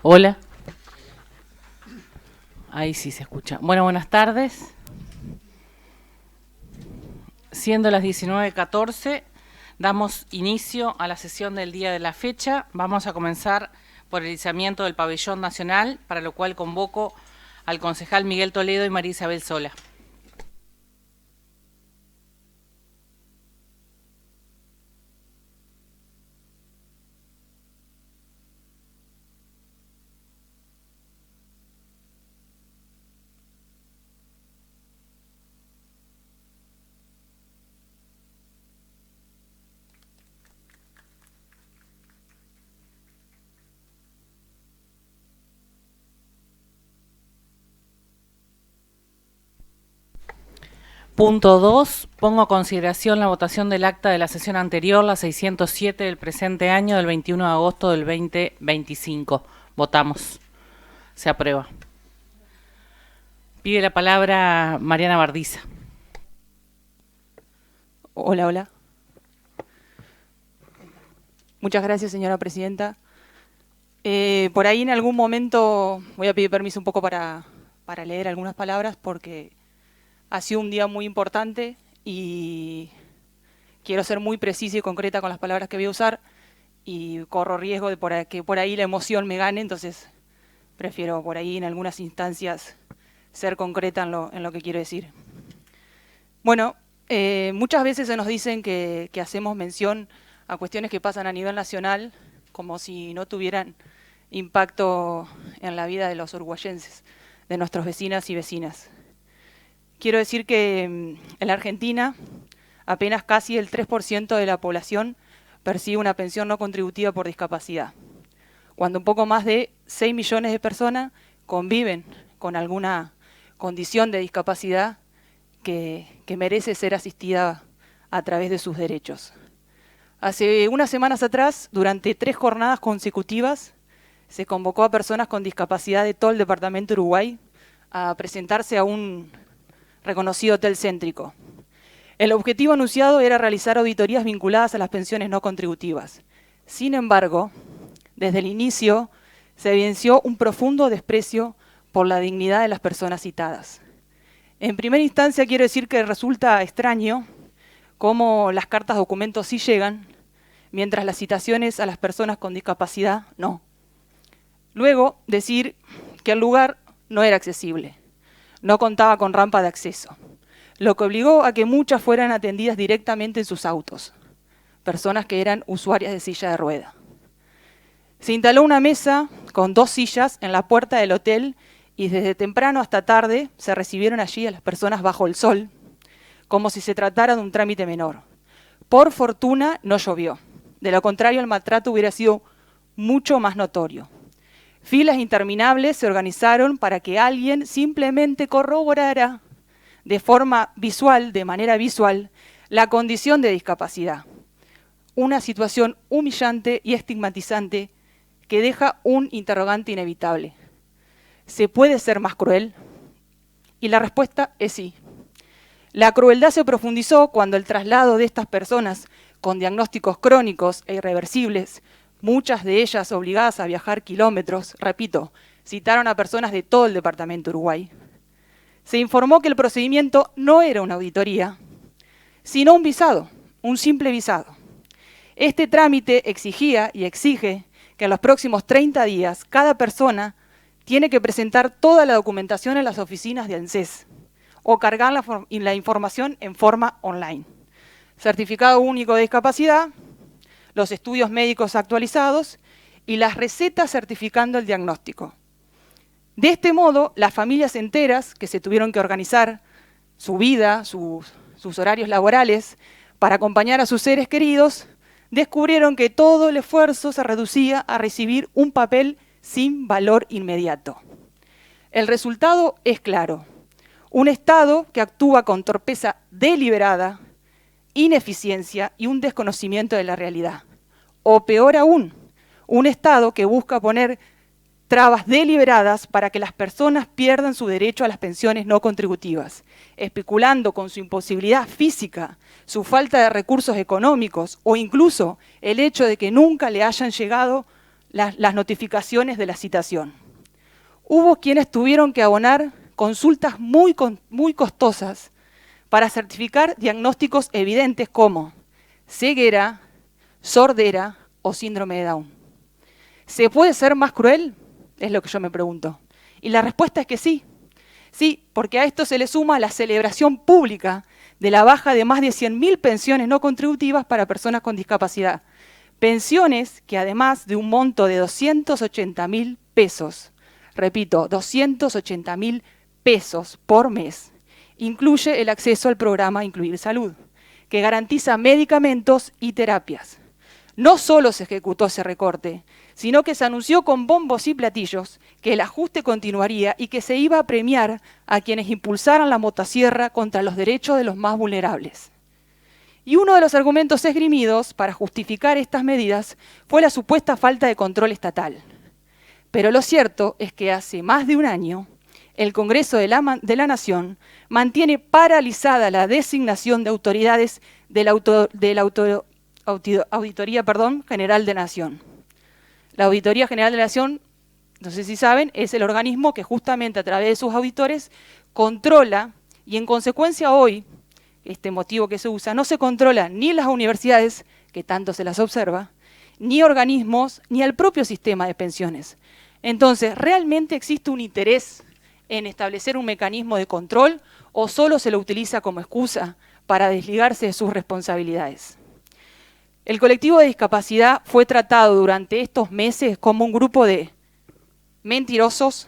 Hola. Ahí sí se escucha. Bueno, buenas tardes. Siendo las 19:14, damos inicio a la sesión del día de la fecha. Vamos a comenzar por el izamiento del pabellón nacional, para lo cual convoco al concejal Miguel Toledo y María Isabel Sola. Punto 2. Pongo a consideración la votación del acta de la sesión anterior, la 607 del presente año, del 21 de agosto del 2025. Votamos. Se aprueba. Pide la palabra Mariana Bardiza. Hola, hola. Muchas gracias, señora presidenta. Por ahí en algún momento voy a pedir permiso un poco para leer algunas palabras porque ha sido un día muy importante y quiero ser muy precisa y concreta con las palabras que voy a usar y corro riesgo de que por ahí la emoción me gane, entonces prefiero por ahí en algunas instancias ser concreta en lo que quiero decir. Bueno, muchas veces se nos dicen que hacemos mención a cuestiones que pasan a nivel nacional como si no tuvieran impacto en la vida de los uruguayenses, de nuestros vecinas y vecinas. Quiero decir que en la Argentina apenas casi el 3% de la población percibe una pensión no contributiva por discapacidad, cuando un poco más de 6 millones de personas conviven con alguna condición de discapacidad que merece ser asistida a través de sus derechos. Hace unas semanas atrás, durante 3 jornadas consecutivas, se convocó a personas con discapacidad de todo el departamento de Uruguay a presentarse a un reconocido hotel céntrico. El objetivo anunciado era realizar auditorías vinculadas a las pensiones no contributivas. Sin embargo, desde el inicio se evidenció un profundo desprecio por la dignidad de las personas citadas. En primera instancia quiero decir que resulta extraño cómo las cartas documentos sí llegan, mientras las citaciones a las personas con discapacidad no. Luego, decir que el lugar no era accesible, no contaba con rampa de acceso, lo que obligó a que muchas fueran atendidas directamente en sus autos, personas que eran usuarias de silla de rueda. Se instaló una mesa con 2 sillas en la puerta del hotel y desde temprano hasta tarde se recibieron allí a las personas bajo el sol, como si se tratara de un trámite menor. Por fortuna no llovió, de lo contrario el maltrato hubiera sido mucho más notorio. Filas interminables se organizaron para que alguien simplemente corroborara de forma visual, de manera visual, la condición de discapacidad. Una situación humillante y estigmatizante que deja un interrogante inevitable. ¿Se puede ser más cruel? Y la respuesta es sí. La crueldad se profundizó cuando el traslado de estas personas con diagnósticos crónicos e irreversibles, muchas de ellas obligadas a viajar kilómetros, repito, citaron a personas de todo el departamento de Uruguay. Se informó que el procedimiento no era una auditoría, sino un visado, un simple visado. Este trámite exigía y exige que en los próximos 30 días cada persona tiene que presentar toda la documentación en las oficinas de ANSES o cargar la información en forma online. Certificado único de discapacidad, los estudios médicos actualizados y las recetas certificando el diagnóstico. De este modo, las familias enteras que se tuvieron que organizar su vida, sus horarios laborales, para acompañar a sus seres queridos, descubrieron que todo el esfuerzo se reducía a recibir un papel sin valor inmediato. El resultado es claro. Un Estado que actúa con torpeza deliberada, ineficiencia y un desconocimiento de la realidad. O peor aún, un Estado que busca poner trabas deliberadas para que las personas pierdan su derecho a las pensiones no contributivas, especulando con su imposibilidad física, su falta de recursos económicos o incluso el hecho de que nunca le hayan llegado las notificaciones de la citación. Hubo quienes tuvieron que abonar consultas muy costosas para certificar diagnósticos evidentes como ceguera, sordera o síndrome de Down. ¿Se puede ser más cruel? Es lo que yo me pregunto. Y la respuesta es que sí. Sí, porque a esto se le suma la celebración pública de la baja de más de 100.000 pensiones no contributivas para personas con discapacidad. Pensiones que además de un monto de 280.000 pesos, repito, 280.000 pesos por mes, incluye el acceso al programa Incluir Salud, que garantiza medicamentos y terapias. No solo se ejecutó ese recorte, sino que se anunció con bombos y platillos que el ajuste continuaría y que se iba a premiar a quienes impulsaran la motosierra contra los derechos de los más vulnerables. Y uno de los argumentos esgrimidos para justificar estas medidas fue la supuesta falta de control estatal. Pero lo cierto es que hace más de un año, el Congreso de la Nación mantiene paralizada la designación de autoridades de la Auditoría General de la Nación. La Auditoría General de la Nación, no sé si saben, es el organismo que justamente a través de sus auditores controla, y en consecuencia hoy, este motivo que se usa, no se controla ni las universidades, que tanto se las observa, ni organismos, ni al propio sistema de pensiones. Entonces, ¿realmente existe un interés en establecer un mecanismo de control o solo se lo utiliza como excusa para desligarse de sus responsabilidades? El colectivo de discapacidad fue tratado durante estos meses como un grupo de mentirosos,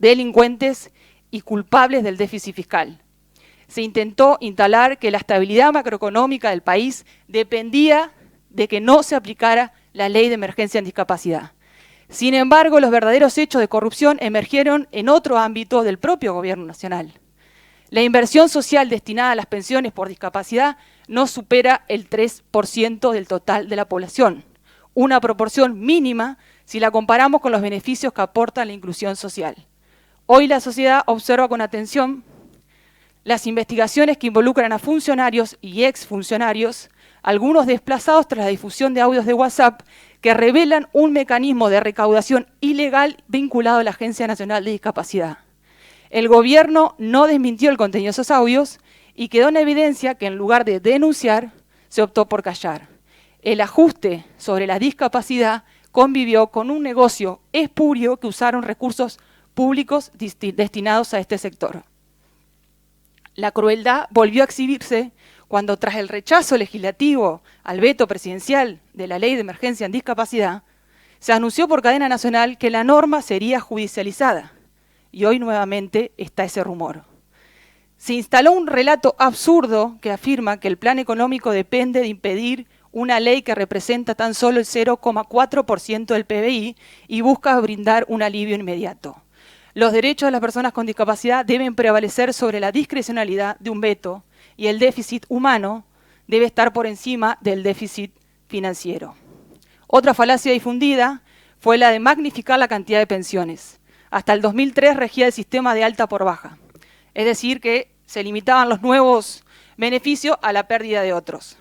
delincuentes y culpables del déficit fiscal. Se intentó instalar que la estabilidad macroeconómica del país dependía de que no se aplicara la ley de emergencia en discapacidad. Sin embargo, los verdaderos hechos de corrupción emergieron en otro ámbito del propio gobierno nacional. La inversión social destinada a las pensiones por discapacidad no supera el 3% del total de la población, una proporción mínima si la comparamos con los beneficios que aporta la inclusión social. Hoy la sociedad observa con atención las investigaciones que involucran a funcionarios y exfuncionarios, algunos desplazados tras la difusión de audios de WhatsApp que revelan un mecanismo de recaudación ilegal vinculado a la Agencia Nacional de Discapacidad. El gobierno no desmintió el contenido de esos audios y quedó en evidencia que en lugar de denunciar, se optó por callar. El ajuste sobre la discapacidad convivió con un negocio espurio que usaron recursos públicos destinados a este sector. La crueldad volvió a exhibirse cuando, tras el rechazo legislativo al veto presidencial de la Ley de Emergencia en Discapacidad, se anunció por cadena nacional que la norma sería judicializada. Y hoy nuevamente está ese rumor. Se instaló un relato absurdo que afirma que el plan económico depende de impedir una ley que representa tan solo el 0,4% del PBI y busca brindar un alivio inmediato. Los derechos de las personas con discapacidad deben prevalecer sobre la discrecionalidad de un veto y el déficit humano debe estar por encima del déficit financiero. Otra falacia difundida fue la de magnificar la cantidad de pensiones. Hasta el 2003 regía el sistema de alta por baja, es decir, que se limitaban los nuevos beneficios a la pérdida de otros.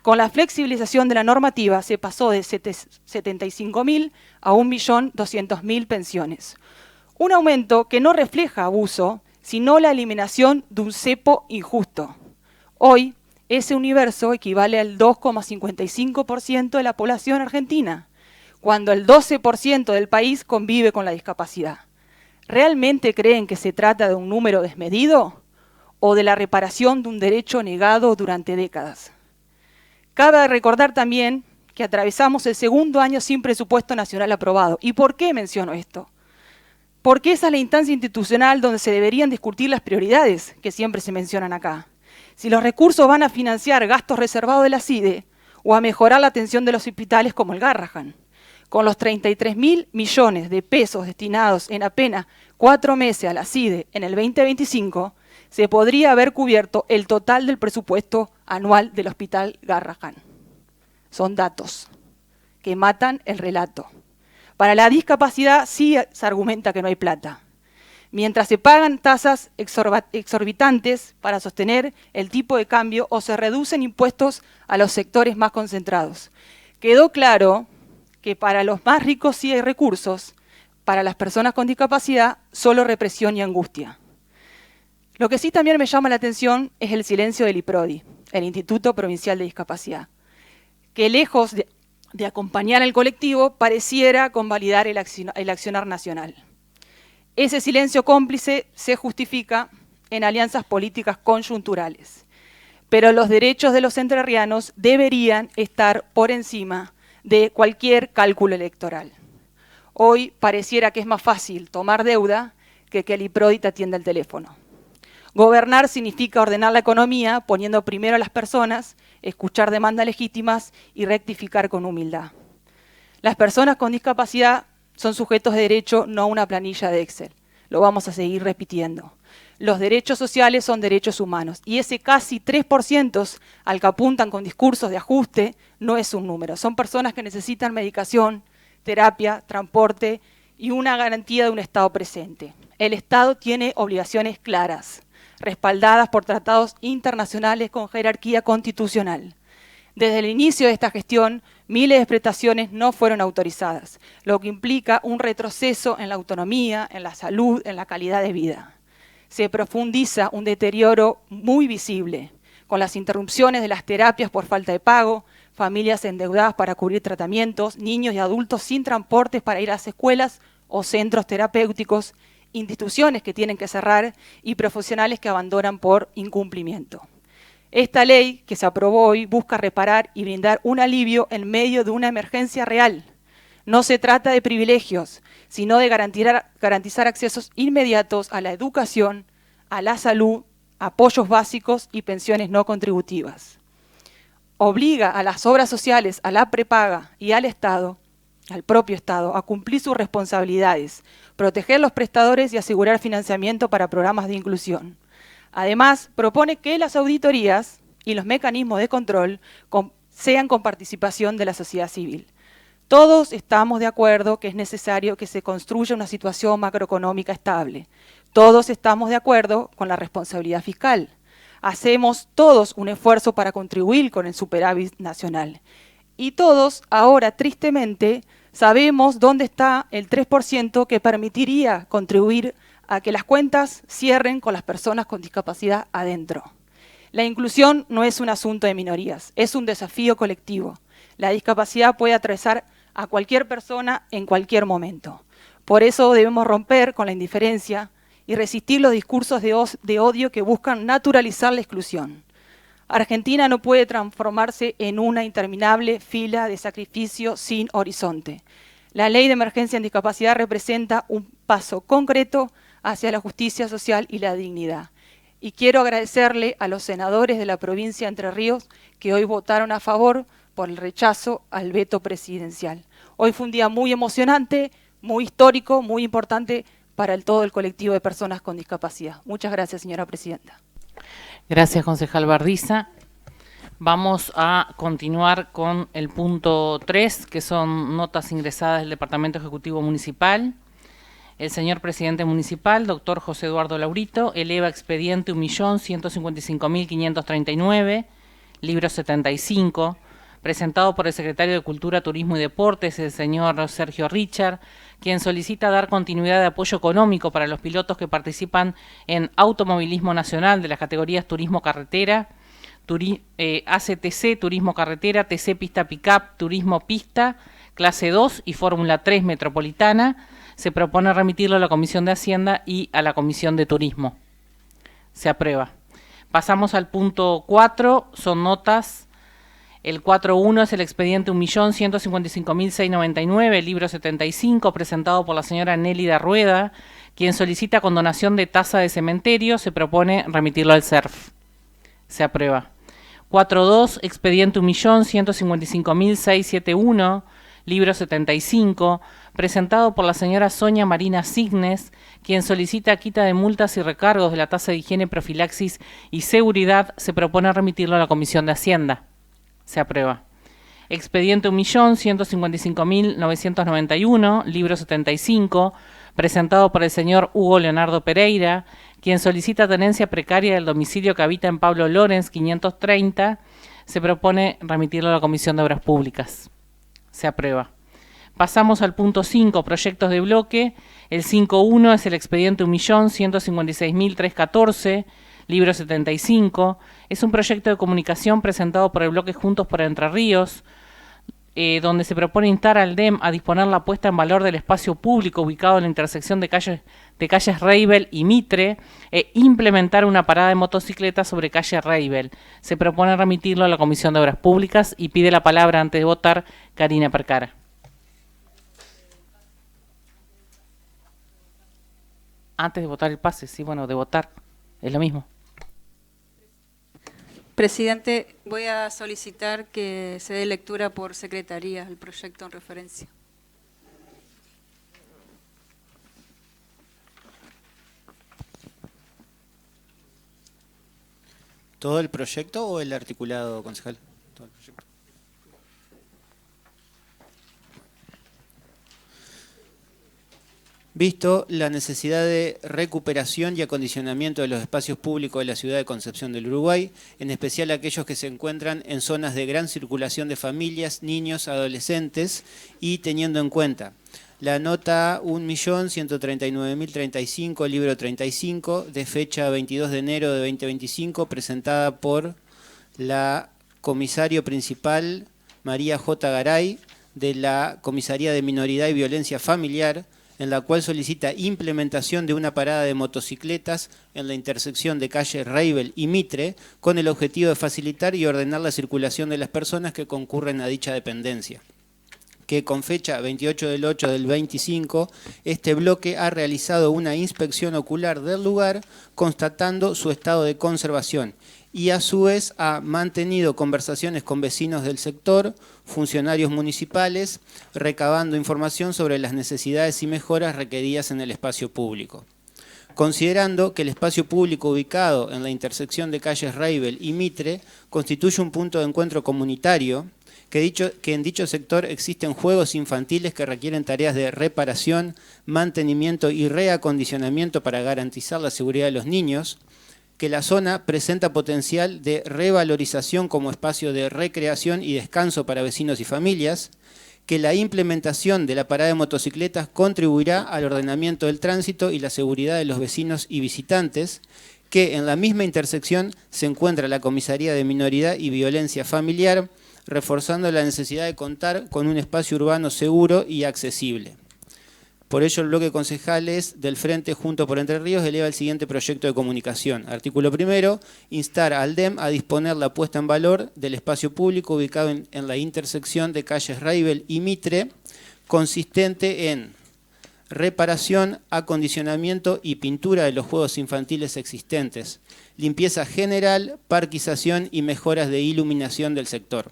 Con la flexibilización de la normativa se pasó de 75.000 a 1.200.000 pensiones. Un aumento que no refleja abuso, sino la eliminación de un cepo injusto. Hoy, ese universo equivale al 2,55% de la población argentina, cuando el 12% del país convive con la discapacidad. ¿Realmente creen que se trata de un número desmedido o de la reparación de un derecho negado durante décadas? Cabe recordar también que atravesamos el segundo año sin presupuesto nacional aprobado. ¿Y por qué menciono esto? Porque esa es la instancia institucional donde se deberían discutir las prioridades que siempre se mencionan acá. Si los recursos van a financiar gastos reservados de la CIDE o a mejorar la atención de los hospitales como el Garrahan. Con los 33.000 millones de pesos destinados en apenas 4 meses a la CIDE en el 2025, se podría haber cubierto el total del presupuesto anual del Hospital Garrahan. Son datos que matan el relato. Para la discapacidad sí se argumenta que no hay plata, mientras se pagan tasas exorbitantes para sostener el tipo de cambio o se reducen impuestos a los sectores más concentrados. Quedó claro que para los más ricos sí hay recursos, para las personas con discapacidad solo represión y angustia. Lo que sí también me llama la atención es el silencio del IPRODI, el Instituto Provincial de Discapacidad, que lejos de acompañar al colectivo pareciera convalidar el accionar nacional. Ese silencio cómplice se justifica en alianzas políticas conjunturales, pero los derechos de los entrerrianos deberían estar por encima de cualquier cálculo electoral. Hoy pareciera que es más fácil tomar deuda que el IPRODI te atienda el teléfono. Gobernar significa ordenar la economía poniendo primero a las personas, escuchar demandas legítimas y rectificar con humildad. Las personas con discapacidad son sujetos de derecho, no una planilla de Excel. Lo vamos a seguir repitiendo. Los derechos sociales son derechos humanos y ese casi 3% al que apuntan con discursos de ajuste no es un número. Son personas que necesitan medicación, terapia, transporte y una garantía de un Estado presente. El Estado tiene obligaciones claras, respaldadas por tratados internacionales con jerarquía constitucional. Desde el inicio de esta gestión, miles de prestaciones no fueron autorizadas, lo que implica un retroceso en la autonomía, en la salud, en la calidad de vida. Se profundiza un deterioro muy visible, con las interrupciones de las terapias por falta de pago, familias endeudadas para cubrir tratamientos, niños y adultos sin transportes para ir a las escuelas o centros terapéuticos, instituciones que tienen que cerrar y profesionales que abandonan por incumplimiento. Esta ley que se aprobó hoy busca reparar y brindar un alivio en medio de una emergencia real. No se trata de privilegios, sino de garantizar accesos inmediatos a la educación, a la salud, apoyos básicos y pensiones no contributivas. Obliga a las obras sociales, a la prepaga y al Estado, al propio Estado, a cumplir sus responsabilidades, proteger los prestadores y asegurar financiamiento para programas de inclusión. Además, propone que las auditorías y los mecanismos de control sean con participación de la sociedad civil. Todos estamos de acuerdo que es necesario que se construya una situación macroeconómica estable. Todos estamos de acuerdo con la responsabilidad fiscal. Hacemos todos un esfuerzo para contribuir con el superávit nacional. Y todos, ahora tristemente, sabemos dónde está el 3% que permitiría contribuir a que las cuentas cierren con las personas con discapacidad adentro. La inclusión no es un asunto de minorías, es un desafío colectivo. La discapacidad puede atravesar a cualquier persona en cualquier momento. Por eso debemos romper con la indiferencia y resistir los discursos de odio que buscan naturalizar la exclusión. Argentina no puede transformarse en una interminable fila de sacrificio sin horizonte. La Ley de Emergencia en Discapacidad representa un paso concreto hacia la justicia social y la dignidad. Y quiero agradecerle a los senadores de la provincia de Entre Ríos que hoy votaron a favor por el rechazo al veto presidencial. Hoy fue un día muy emocionante, muy histórico, muy importante para todo el colectivo de personas con discapacidad. Muchas gracias, señora presidenta. Gracias, concejal Bardiza. Vamos a continuar con el punto 3, que son notas ingresadas del Departamento Ejecutivo Municipal. El señor presidente municipal, doctor José Eduardo Laurito, eleva expediente 1.155.539, libro 75, presentado por el secretario de Cultura, Turismo y Deportes, el señor Sergio Richard, quien solicita dar continuidad de apoyo económico para los pilotos que participan en automovilismo nacional de las categorías Turismo Carretera, ACTC, Turismo Carretera, TC Pista Pickup, Turismo Pista, Clase 2 y Fórmula 3 Metropolitana. Se propone remitirlo a la Comisión de Hacienda y a la Comisión de Turismo. Se aprueba. Pasamos al punto 4, son notas. El 4.1 es el expediente 1.155.699, libro 75, presentado por la señora Nélida Rueda, quien solicita condonación de tasa de cementerio. Se propone remitirlo al CERF. Se aprueba. 4.2, expediente 1.155.671, libro 75, presentado por la señora Sonia Marina Signes, quien solicita quita de multas y recargos de la tasa de higiene, profilaxis y seguridad. Se propone remitirlo a la Comisión de Hacienda. Se aprueba. Expediente 1.155.991, libro 75, presentado por el señor Hugo Leonardo Pereira, quien solicita tenencia precaria del domicilio que habita en Pablo Lorenz 530. Se propone remitirlo a la Comisión de Obras Públicas. Se aprueba. Pasamos al punto 5, proyectos de bloque. El 5.1 es el expediente 1.156.314, libro 75. Es un proyecto de comunicación presentado por el bloque Juntos por Entre Ríos, donde se propone instar al DEM a disponer la puesta en valor del espacio público ubicado en la intersección de calles Reibel y Mitre e implementar una parada de motocicletas sobre calle Reibel. Se propone remitirlo a la Comisión de Obras Públicas y pide la palabra antes de votar Karina Percara. Antes de votar el pase, sí, bueno, de votar, es lo mismo. Presidente, voy a solicitar que se dé lectura por secretaría al proyecto en referencia. ¿Todo el proyecto o el articulado, concejal? Todo el proyecto. Visto la necesidad de recuperación y acondicionamiento de los espacios públicos de la ciudad de Concepción del Uruguay, en especial aquellos que se encuentran en zonas de gran circulación de familias, niños, adolescentes, y teniendo en cuenta la nota 1.139.035, libro 35, de fecha 22 de enero de 2025, presentada por la comisario principal María J. Garay, de la Comisaría de Minoridad y Violencia Familiar, en la cual solicita implementación de una parada de motocicletas en la intersección de calle Reibel y Mitre, con el objetivo de facilitar y ordenar la circulación de las personas que concurren a dicha dependencia. Que con fecha 28 del 8 del 25, este bloque ha realizado una inspección ocular del lugar, constatando su estado de conservación, y a su vez ha mantenido conversaciones con vecinos del sector, funcionarios municipales, recabando información sobre las necesidades y mejoras requeridas en el espacio público. Considerando que el espacio público ubicado en la intersección de calles Reibel y Mitre constituye un punto de encuentro comunitario, que en dicho sector existen juegos infantiles que requieren tareas de reparación, mantenimiento y reacondicionamiento para garantizar la seguridad de los niños, que la zona presenta potencial de revalorización como espacio de recreación y descanso para vecinos y familias, que la implementación de la parada de motocicletas contribuirá al ordenamiento del tránsito y la seguridad de los vecinos y visitantes, que en la misma intersección se encuentra la Comisaría de Minoridad y Violencia Familiar, reforzando la necesidad de contar con un espacio urbano seguro y accesible. Por ello, el bloque de concejales del Frente Juntos por Entre Ríos eleva el siguiente proyecto de comunicación. Artículo primero, instar al DEM a disponer la puesta en valor del espacio público ubicado en la intersección de calles Reibel y Mitre, consistente en reparación, acondicionamiento y pintura de los juegos infantiles existentes, limpieza general, parquización y mejoras de iluminación del sector.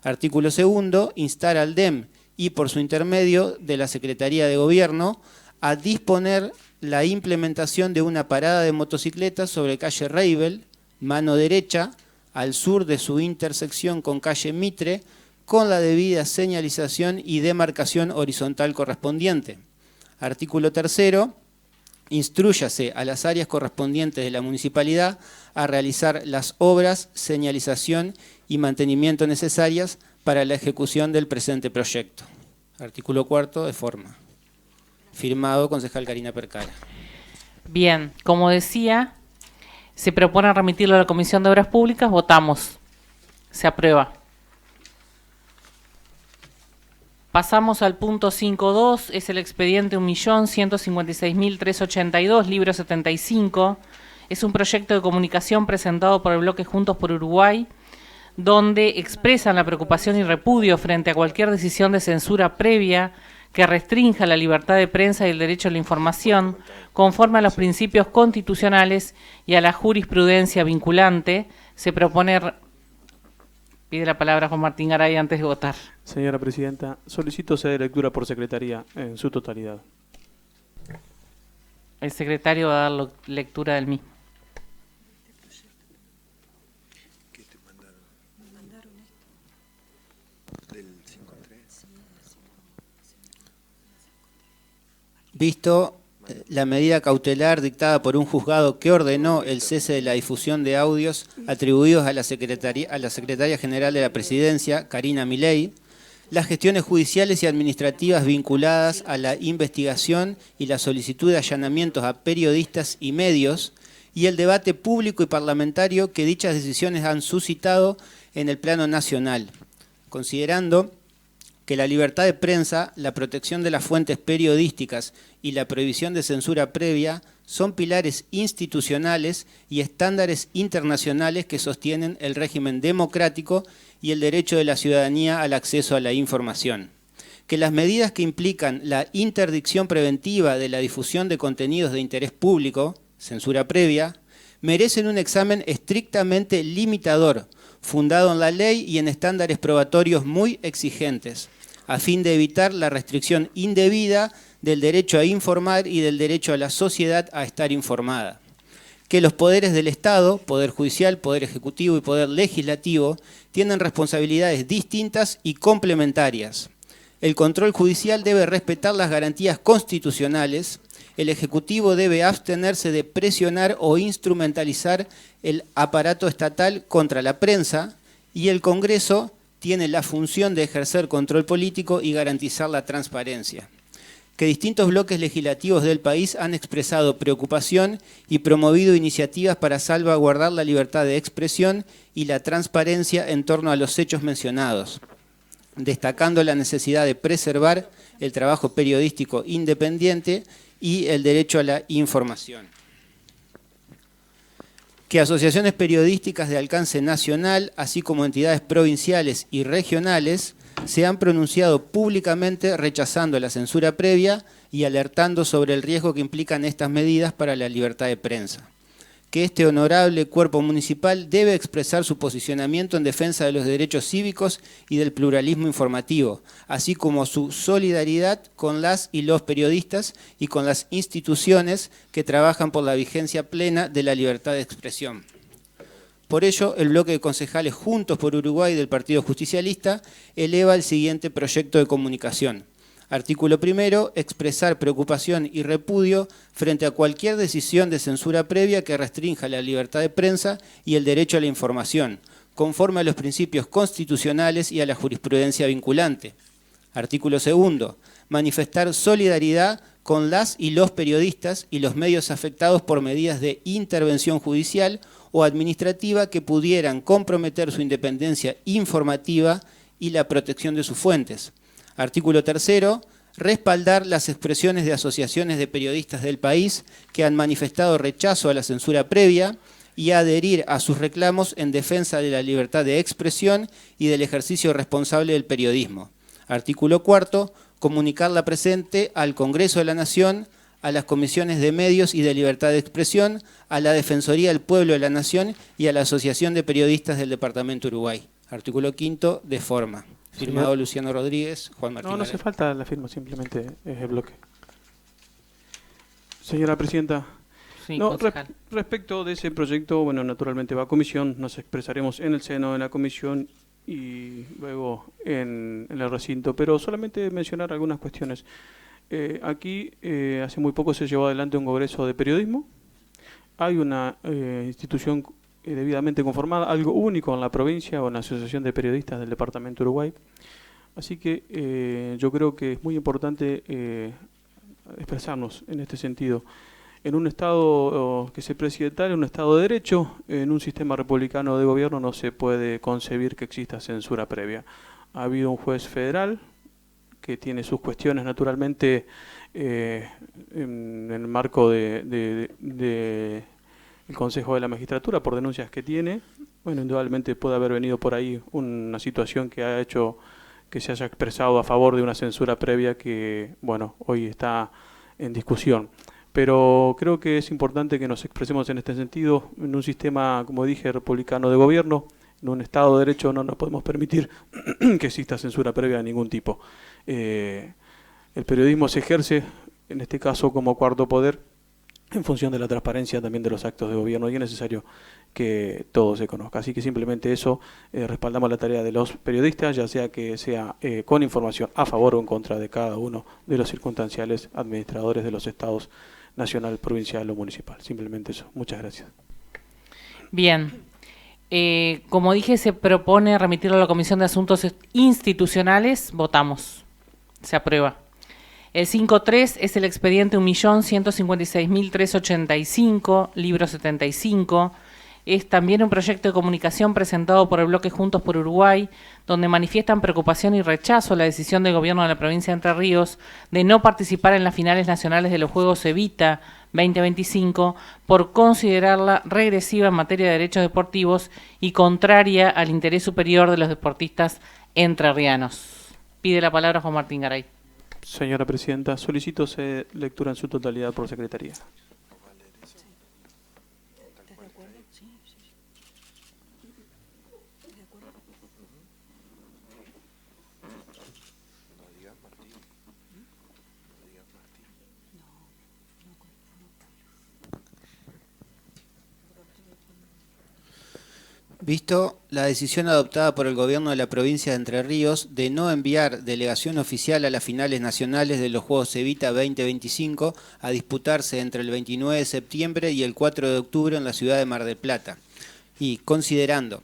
Artículo segundo, instar al DEM y por su intermedio de la Secretaría de Gobierno a disponer la implementación de una parada de motocicletas sobre calle Reibel, mano derecha, al sur de su intersección con calle Mitre, con la debida señalización y demarcación horizontal correspondiente. Artículo tercero, instrúyase a las áreas correspondientes de la municipalidad a realizar las obras, señalización y mantenimiento necesarias para la ejecución del presente proyecto. Artículo cuarto, de forma. Firmado, concejal Karina Percara. Bien, como decía, se propone remitirlo a la Comisión de Obras Públicas, votamos. Se aprueba. Pasamos al punto 5.2, es el expediente 1.156.382, libro 75. Es un proyecto de comunicación presentado por el bloque Juntos por Uruguay, donde expresan la preocupación y repudio frente a cualquier decisión de censura previa que restrinja la libertad de prensa y el derecho a la información, conforme a los principios constitucionales y a la jurisprudencia vinculante. Se propone... Pide la palabra Juan Martín Garay antes de votar. Señora Presidenta, solicito se dé lectura por secretaría en su totalidad. El secretario va a dar lectura del mismo. ¿Qué te mandaron? Del 5.3. Visto la medida cautelar dictada por un juzgado que ordenó el cese de la difusión de audios atribuidos a la Secretaría General de la Presidencia, Karina Milei, las gestiones judiciales y administrativas vinculadas a la investigación y la solicitud de allanamientos a periodistas y medios, y el debate público y parlamentario que dichas decisiones han suscitado en el plano nacional, considerando que la libertad de prensa, la protección de las fuentes periodísticas y la prohibición de censura previa son pilares institucionales y estándares internacionales que sostienen el régimen democrático y el derecho de la ciudadanía al acceso a la información. Que las medidas que implican la interdicción preventiva de la difusión de contenidos de interés público, censura previa, merecen un examen estrictamente limitador, fundado en la ley y en estándares probatorios muy exigentes, a fin de evitar la restricción indebida del derecho a informar y del derecho a la sociedad a estar informada. Que los poderes del Estado, Poder Judicial, Poder Ejecutivo y Poder Legislativo, tienen responsabilidades distintas y complementarias. El control judicial debe respetar las garantías constitucionales, el Ejecutivo debe abstenerse de presionar o instrumentalizar el aparato estatal contra la prensa y el Congreso tiene la función de ejercer control político y garantizar la transparencia. Que distintos bloques legislativos del país han expresado preocupación y promovido iniciativas para salvaguardar la libertad de expresión y la transparencia en torno a los hechos mencionados, destacando la necesidad de preservar el trabajo periodístico independiente y el derecho a la información. Que asociaciones periodísticas de alcance nacional, así como entidades provinciales y regionales, se han pronunciado públicamente rechazando la censura previa y alertando sobre el riesgo que implican estas medidas para la libertad de prensa. Que este honorable cuerpo municipal debe expresar su posicionamiento en defensa de los derechos cívicos y del pluralismo informativo, así como su solidaridad con las y los periodistas y con las instituciones que trabajan por la vigencia plena de la libertad de expresión. Por ello, el bloque de concejales Juntos por Uruguay del Partido Justicialista eleva el siguiente proyecto de comunicación. Artículo primero, expresar preocupación y repudio frente a cualquier decisión de censura previa que restrinja la libertad de prensa y el derecho a la información, conforme a los principios constitucionales y a la jurisprudencia vinculante. Artículo segundo, manifestar solidaridad con las y los periodistas y los medios afectados por medidas de intervención judicial o administrativa que pudieran comprometer su independencia informativa y la protección de sus fuentes. Artículo tercero, respaldar las expresiones de asociaciones de periodistas del país que han manifestado rechazo a la censura previa y adherir a sus reclamos en defensa de la libertad de expresión y del ejercicio responsable del periodismo. Artículo cuarto, comunicar la presente al Congreso de la Nación, a las comisiones de medios y de libertad de expresión, a la Defensoría del Pueblo de la Nación y a la Asociación de Periodistas del Departamento Uruguay. Artículo quinto, de forma. Firmado Luciano Rodríguez, Juan Martín. No hace falta la firma, simplemente es el bloque. Señora Presidenta, Sí, no, concejal. respecto de ese proyecto, bueno, naturalmente va a comisión, nos expresaremos en el seno de la comisión y luego en el recinto, pero solamente mencionar algunas cuestiones. Aquí hace muy poco se llevó adelante un congreso de periodismo, hay una institución debidamente conformada, algo único en la provincia o en la Asociación de Periodistas del Departamento Uruguay. Así que yo creo que es muy importante expresarnos en este sentido. En un Estado que se preside tal, en un Estado de Derecho, en un sistema republicano de gobierno no se puede concebir que exista censura previa. Ha habido un juez federal que tiene sus cuestiones naturalmente en el marco de el Consejo de la Magistratura por denuncias que tiene. Bueno, indudablemente puede haber venido por ahí una situación que ha hecho que se haya expresado a favor de una censura previa que, bueno, hoy está en discusión. Pero creo que es importante que nos expresemos en este sentido. En un sistema, como dije, republicano de gobierno, en un Estado de Derecho no nos podemos permitir que exista censura previa de ningún tipo. El periodismo se ejerce, en este caso como cuarto poder, en función de la transparencia también de los actos de gobierno, y es necesario que todo se conozca. Así que simplemente eso, respaldamos la tarea de los periodistas, ya sea que sea con información a favor o en contra de cada uno de los circunstanciales administradores de los estados nacional, provincial o municipal. Simplemente eso. Muchas gracias. Bien. Como dije, se propone remitirlo a la Comisión de Asuntos Institucionales. Votamos. Se aprueba. El 5.3 es el expediente 1.156.385, libro 75. Es también un proyecto de comunicación presentado por el bloque Juntos por Uruguay, donde manifiestan preocupación y rechazo a la decisión del gobierno de la provincia de Entre Ríos de no participar en las finales nacionales de los Juegos Evita 2025 por considerarla regresiva en materia de derechos deportivos y contraria al interés superior de los deportistas entrerrianos. Pide la palabra Juan Martín Garay. Señora Presidenta, solicito lectura en su totalidad por Secretaría. Visto la decisión adoptada por el gobierno de la provincia de Entre Ríos de no enviar delegación oficial a las finales nacionales de los Juegos Evita 2025 a disputarse entre el 29 de septiembre y el 4 de octubre en la ciudad de Mar del Plata, y considerando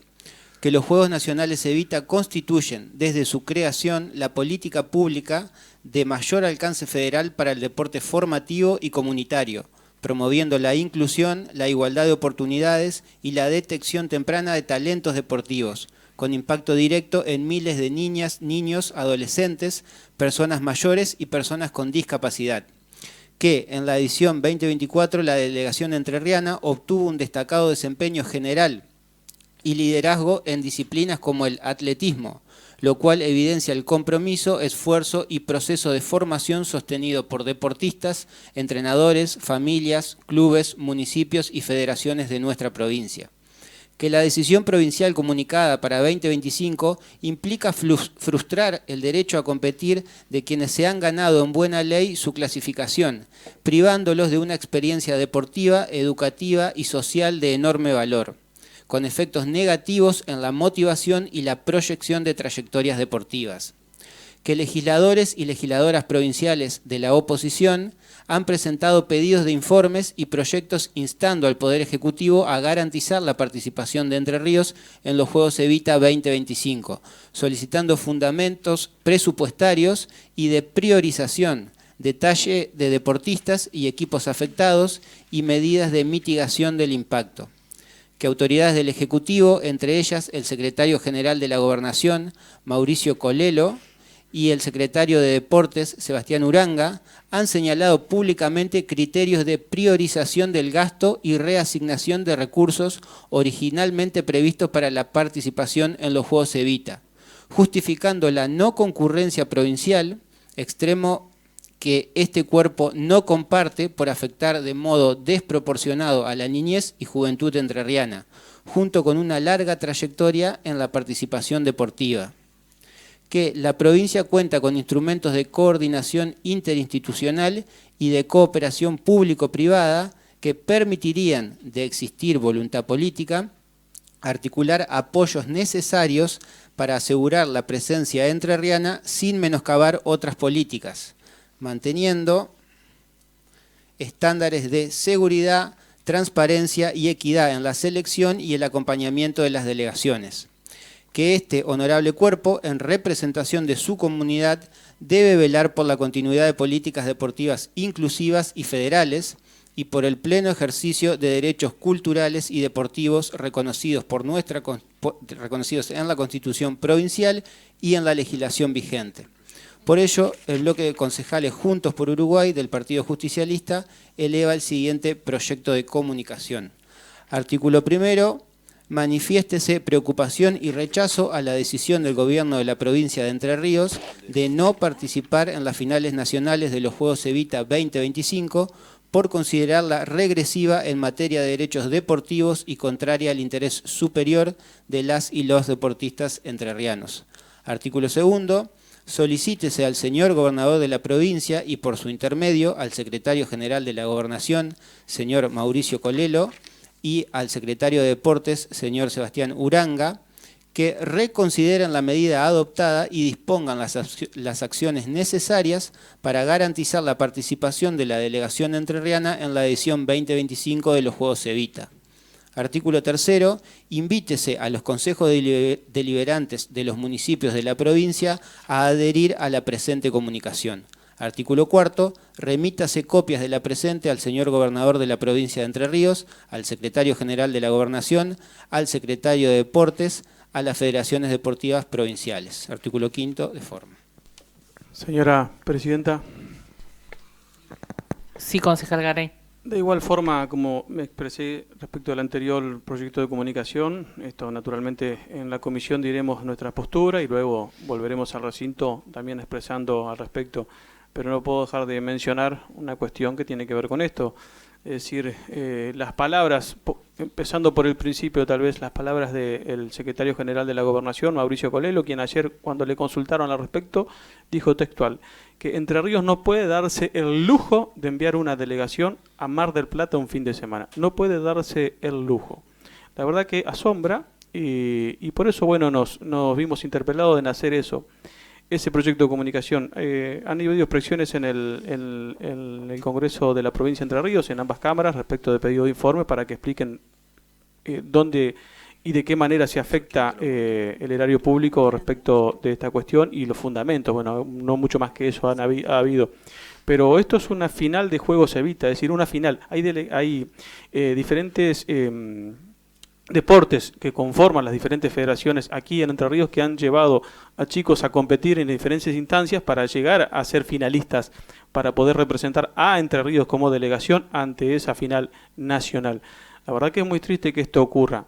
que los Juegos Nacionales Evita constituyen desde su creación la política pública de mayor alcance federal para el deporte formativo y comunitario, promoviendo la inclusión, la igualdad de oportunidades y la detección temprana de talentos deportivos, con impacto directo en miles de niñas, niños, adolescentes, personas mayores y personas con discapacidad. Que en la edición 2024 la delegación entrerriana obtuvo un destacado desempeño general y liderazgo en disciplinas como el atletismo, lo cual evidencia el compromiso, esfuerzo y proceso de formación sostenido por deportistas, entrenadores, familias, clubes, municipios y federaciones de nuestra provincia. Que la decisión provincial comunicada para 2025 implica frustrar el derecho a competir de quienes se han ganado en buena ley su clasificación, privándolos de una experiencia deportiva, educativa y social de enorme valor, con efectos negativos en la motivación y la proyección de trayectorias deportivas. Que legisladores y legisladoras provinciales de la oposición han presentado pedidos de informes y proyectos instando al Poder Ejecutivo a garantizar la participación de Entre Ríos en los Juegos Evita 2025, solicitando fundamentos presupuestarios y de priorización, detalle de deportistas y equipos afectados y medidas de mitigación del impacto. Que autoridades del Ejecutivo, entre ellas el Secretario General de la Gobernación, Mauricio Colelo, y el Secretario de Deportes, Sebastián Uranga, han señalado públicamente criterios de priorización del gasto y reasignación de recursos originalmente previstos para la participación en los Juegos Evita, justificando la no concurrencia provincial, extremo que este cuerpo no comparte por afectar de modo desproporcionado a la niñez y juventud entrerriana, junto con una larga trayectoria en la participación deportiva. Que la provincia cuenta con instrumentos de coordinación interinstitucional y de cooperación público-privada que permitirían, de existir voluntad política, articular apoyos necesarios para asegurar la presencia entrerriana sin menoscabar otras políticas, manteniendo estándares de seguridad, transparencia y equidad en la selección y el acompañamiento de las delegaciones. Que este honorable cuerpo, en representación de su comunidad, debe velar por la continuidad de políticas deportivas inclusivas y federales y por el pleno ejercicio de derechos culturales y deportivos reconocidos en la Constitución provincial y en la legislación vigente. Por ello, el bloque de concejales Juntos por Uruguay del Partido Justicialista eleva el siguiente proyecto de comunicación. Artículo 1. Manifiéstese preocupación y rechazo a la decisión del gobierno de la provincia de Entre Ríos de no participar en las finales nacionales de los Juegos Evita 2025 por considerarla regresiva en materia de derechos deportivos y contraria al interés superior de las y los deportistas entrerrianos. Artículo 2. Solicítese al señor gobernador de la provincia y por su intermedio al secretario general de la Gobernación, señor Mauricio Colelo, y al secretario de Deportes, señor Sebastián Uranga, que reconsideren la medida adoptada y dispongan las acciones necesarias para garantizar la participación de la delegación entrerriana en la edición 2025 de los Juegos Evita. Artículo 3º, invítese a los consejos deliberantes de los municipios de la provincia a adherir a la presente comunicación. Artículo 4º, remítase copias de la presente al señor gobernador de la provincia de Entre Ríos, al secretario general de la Gobernación, al secretario de Deportes, a las federaciones deportivas provinciales. Artículo 5º, de forma. Señora Presidenta. Sí, concejal Garay. De igual forma, como me expresé respecto al anterior proyecto de comunicación, esto naturalmente en la comisión diremos nuestra postura y luego volveremos al recinto también expresando al respecto, pero no puedo dejar de mencionar una cuestión que tiene que ver con esto. Es decir, las palabras, empezando por el principio tal vez, las palabras del secretario general de la Gobernación, Mauricio Colelo, quien ayer cuando le consultaron al respecto, dijo textual, que Entre Ríos no puede darse el lujo de enviar una delegación a Mar del Plata un fin de semana. No puede darse el lujo. La verdad que asombra y por eso bueno nos vimos interpelados en hacer eso. Ese proyecto de comunicación. Han habido presiones en el Congreso de la provincia de Entre Ríos, en ambas cámaras, respecto de pedido de informe para que expliquen dónde y de qué manera se afecta el erario público respecto de esta cuestión y los fundamentos. Bueno, no mucho más que eso ha habido. Pero esto es una final de Juegos Evita, es decir, una final. Hay diferentes deportes que conforman las diferentes federaciones aquí en Entre Ríos que han llevado a chicos a competir en diferentes instancias para llegar a ser finalistas, para poder representar a Entre Ríos como delegación ante esa final nacional. La verdad que es muy triste que esto ocurra.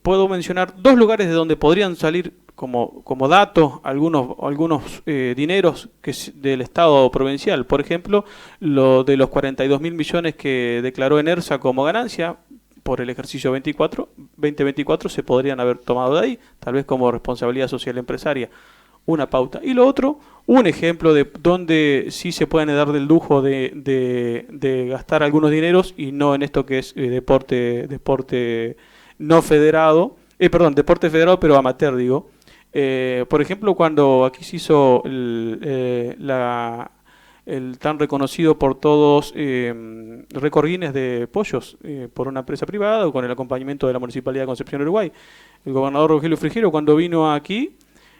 Puedo mencionar dos lugares de donde podrían salir como datos algunos dineros del Estado provincial. Por ejemplo, lo de los 42.000 millones que declaró ENERSA como ganancia por el ejercicio 2024 se podrían haber tomado de ahí, tal vez como responsabilidad social empresaria, una pauta. Y lo otro, un ejemplo de donde sí se pueden dar del lujo de gastar algunos dineros y no en esto que es deporte no federado, deporte federado pero amateur, digo. Por ejemplo, cuando aquí se hizo el tan reconocido por todos récord Guinness de pollos por una empresa privada o con el acompañamiento de la Municipalidad de Concepción, Uruguay. El gobernador Rogelio Frigerio, cuando vino aquí,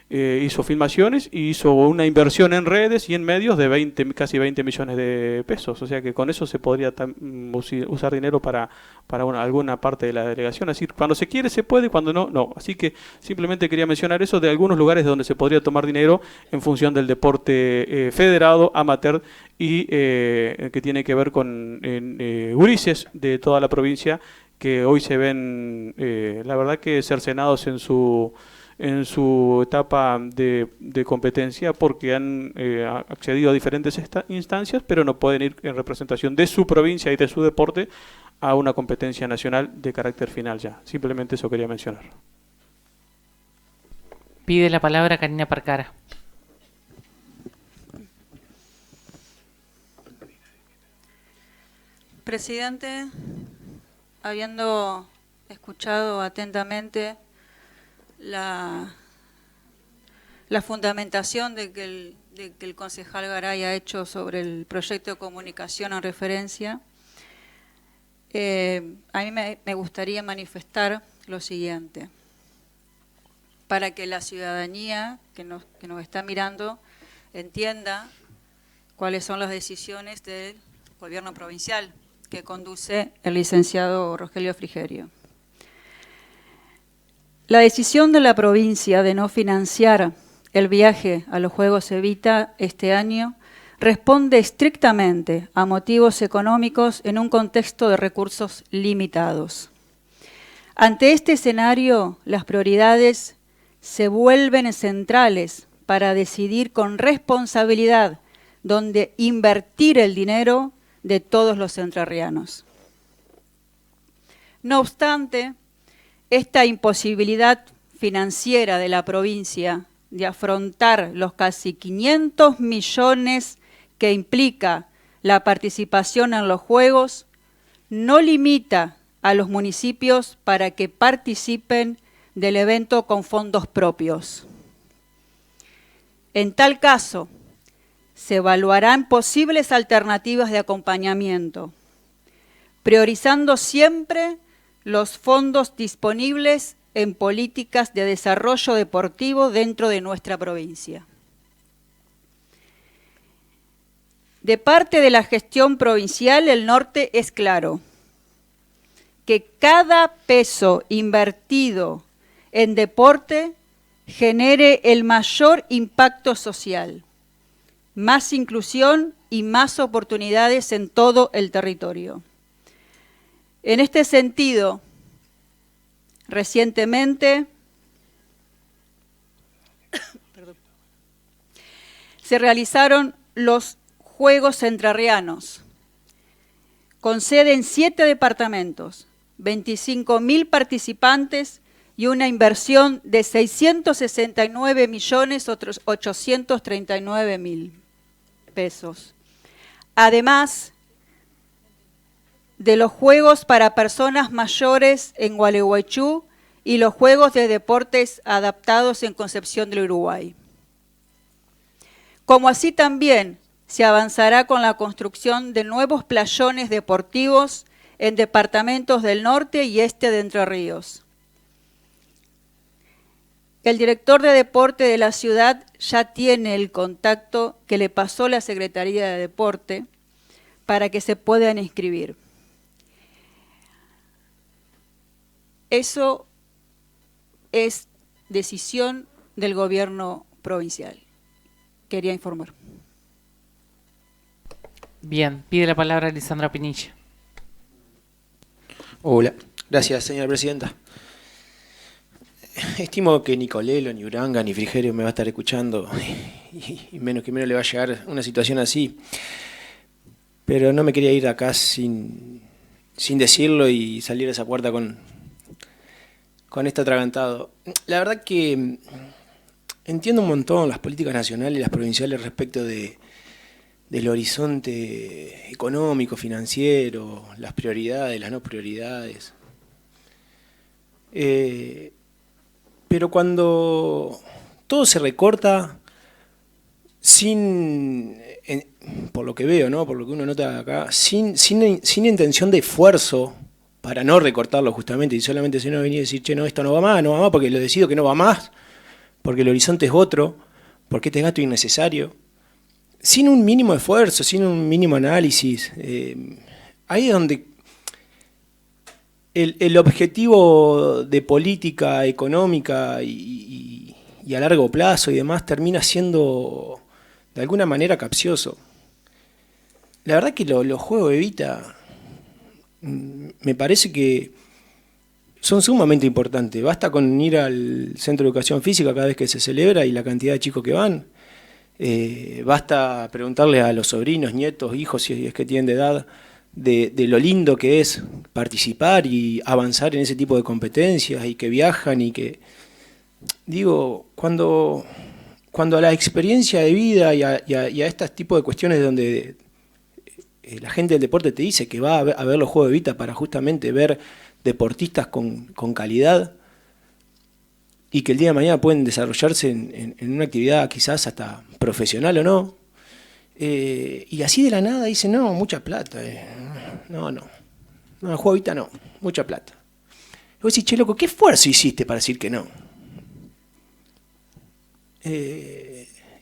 hizo filmaciones y hizo una inversión en redes y en medios de casi 20 millones de pesos. O sea que con eso se podría usar dinero para alguna parte de la delegación. Así cuando se quiere se puede y cuando no, no. Así que simplemente quería mencionar eso de algunos lugares donde se podría tomar dinero en función del deporte federado, amateur y que tiene que ver con gurises de toda la provincia que hoy se ven, la verdad que cercenados en su etapa de competencia porque han accedido a diferentes instancias, pero no pueden ir en representación de su provincia y de su deporte a una competencia nacional de carácter final ya. Simplemente eso quería mencionar. Pide la palabra Karina Parcara. Presidente, habiendo escuchado atentamente la fundamentación de que el concejal Garay ha hecho sobre el proyecto de comunicación en referencia, a mí me gustaría manifestar lo siguiente, para que la ciudadanía que nos está mirando entienda cuáles son las decisiones del gobierno provincial que conduce el licenciado Rogelio Frigerio. La decisión de la provincia de no financiar el viaje a los Juegos Evita este año responde estrictamente a motivos económicos en un contexto de recursos limitados. Ante este escenario, las prioridades se vuelven centrales para decidir con responsabilidad dónde invertir el dinero de todos los entrerrianos. No obstante, esta imposibilidad financiera de la provincia de afrontar los casi 500 millones que implica la participación en los Juegos no limita a los municipios para que participen del evento con fondos propios. En tal caso, se evaluarán posibles alternativas de acompañamiento, priorizando siempre los fondos disponibles en políticas de desarrollo deportivo dentro de nuestra provincia. De parte de la gestión provincial, el norte es claro, que cada peso invertido en deporte genere el mayor impacto social, más inclusión y más oportunidades en todo el territorio. En este sentido, recientemente se realizaron los Juegos Entrerrianos, con sede en 7 departamentos, 25.000 participantes y una inversión de 669.839.000 pesos. Además de los Juegos para personas mayores en Gualeguaychú y los Juegos de Deportes Adaptados en Concepción del Uruguay. Como así también se avanzará con la construcción de nuevos playones deportivos en departamentos del norte y este de Entre Ríos. El director de deporte de la ciudad ya tiene el contacto que le pasó la Secretaría de Deporte para que se puedan inscribir. Eso es decisión del gobierno provincial. Quería informar. Bien, pide la palabra Lisandra Pinilla. Hola, gracias señora presidenta. Estimo que ni Colelo, ni Uranga, ni Frigerio me va a estar escuchando y menos que menos le va a llegar una situación así. Pero no me quería ir acá sin decirlo y salir de esa puerta con este atragantado. La verdad que entiendo un montón las políticas nacionales y las provinciales respecto del horizonte económico, financiero, las prioridades, las no prioridades. Pero cuando todo se recorta por lo que veo, ¿no? Por lo que uno nota acá, sin intención de esfuerzo para no recortarlo justamente, y solamente si no venía a decir, che, no, esto no va más, porque lo decido que no va más, porque el horizonte es otro, porque este gasto es innecesario. Sin un mínimo esfuerzo, sin un mínimo análisis, ahí es donde el objetivo de política económica y a largo plazo y demás termina siendo de alguna manera capcioso. La verdad que los juegos de Evita me parece que son sumamente importantes. Basta con ir al centro de educación física cada vez que se celebra y la cantidad de chicos que van. Basta preguntarle a los sobrinos, nietos, hijos, si es que tienen de edad, de lo lindo que es participar y avanzar en ese tipo de competencias y que viajan y que... Digo, cuando a la experiencia de vida y a este tipo de cuestiones donde la gente del deporte te dice que va a ver los Juegos de Evita para justamente ver deportistas con calidad y que el día de mañana pueden desarrollarse en una actividad quizás hasta profesional o no, y así de la nada dice, no, mucha plata, no, el Juego de Evita no, mucha plata. Y vos decís, che, loco, ¿qué esfuerzo hiciste para decir que no?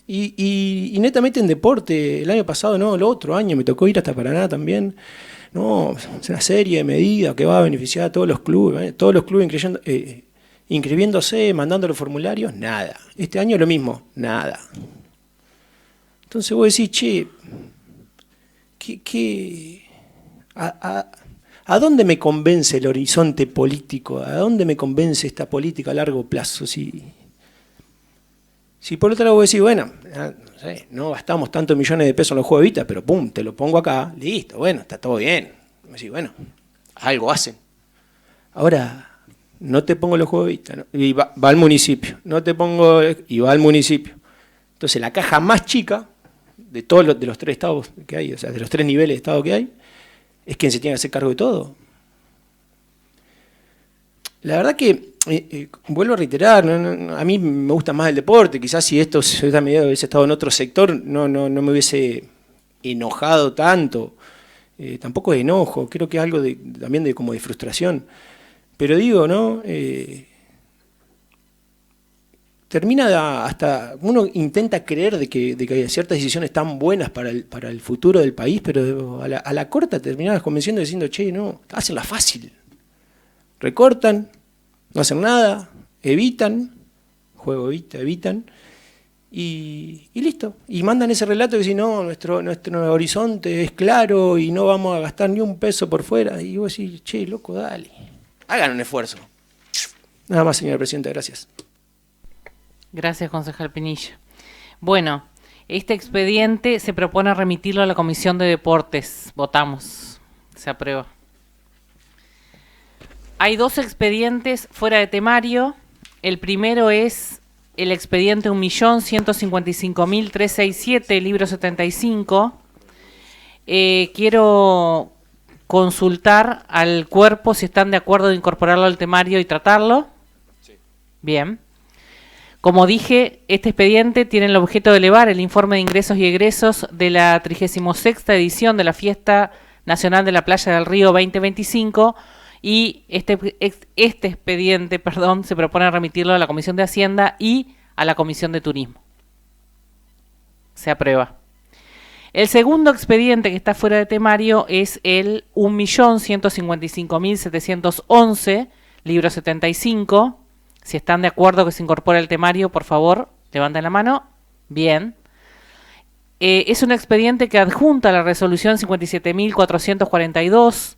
Y netamente en deporte, el año pasado, no, el otro año me tocó ir hasta Paraná también. No, es una serie de medidas que va a beneficiar a todos los clubes inscribiéndose, mandando los formularios, nada. Este año lo mismo, nada. Entonces vos decís, che, ¿a dónde me convence el horizonte político? ¿A dónde me convence esta política a largo plazo? Si por otro lado vos decís, bueno, no sé, no gastamos tantos millones de pesos en los Juegos de Evita, pero pum, te lo pongo acá, listo, bueno, está todo bien. Me decís, bueno, algo hacen. Ahora, no te pongo los Juegos de Evita, ¿no? Y va al municipio, no te pongo, y va al municipio. Entonces la caja más chica de todos de los 3 estados que hay, o sea, de los 3 niveles de estado que hay, es quien se tiene que hacer cargo de todo. La verdad que, vuelvo a reiterar, a mí me gusta más el deporte, quizás si esta medida hubiese estado en otro sector no me hubiese enojado tanto, tampoco de enojo, creo que es algo también como de frustración, Pero digo, ¿no? Termina hasta, uno intenta creer de que hay ciertas decisiones están buenas para el futuro del país, pero a la corta terminabas convenciendo diciendo, che, no, hacen la fácil. Recortan, no hacen nada, evitan, evitan, y listo. Y mandan ese relato que dice, no, nuestro horizonte es claro y no vamos a gastar ni un peso por fuera. Y vos decís, che, loco, dale, hagan un esfuerzo. Nada más, señora presidenta, gracias. Gracias, concejal Pinilla. Bueno, este expediente se propone remitirlo a la Comisión de Deportes. Votamos. Se aprueba. Hay 2 expedientes fuera de temario. El primero es el expediente 1.155.367, libro 75. Quiero consultar al cuerpo si están de acuerdo de incorporarlo al temario y tratarlo. Sí. Bien. Como dije, este expediente tiene el objeto de elevar el informe de ingresos y egresos de la 36ª edición de la Fiesta Nacional de la Playa del Río 2025 y este expediente, se propone remitirlo a la Comisión de Hacienda y a la Comisión de Turismo. Se aprueba. El segundo expediente que está fuera de temario es el 1.155.711, libro 75. Si están de acuerdo que se incorpore el temario, por favor, levanten la mano. Bien. Es un expediente que adjunta la resolución 57.442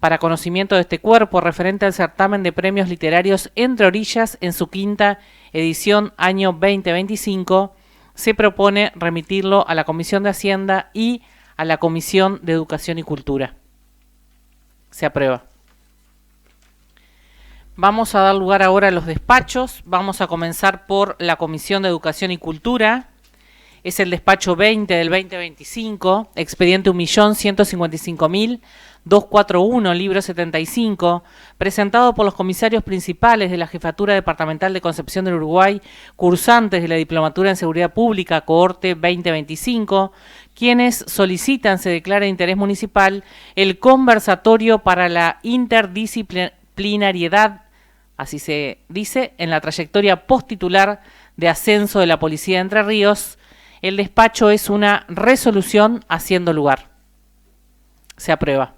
para conocimiento de este cuerpo referente al certamen de premios literarios Entre Orillas en su 5ª edición año 2025. Se propone remitirlo a la Comisión de Hacienda y a la Comisión de Educación y Cultura. Se aprueba. Vamos a dar lugar ahora a los despachos. Vamos a comenzar por la Comisión de Educación y Cultura. Es el despacho 20 del 2025, expediente 1.155.241, libro 75, presentado por los comisarios principales de la Jefatura Departamental de Concepción del Uruguay, cursantes de la Diplomatura en Seguridad Pública, cohorte 2025, quienes solicitan se declare de interés municipal el conversatorio para la interdisciplinariedad, así se dice, en la trayectoria postitular de ascenso de la Policía de Entre Ríos. El despacho es una resolución haciendo lugar. Se aprueba.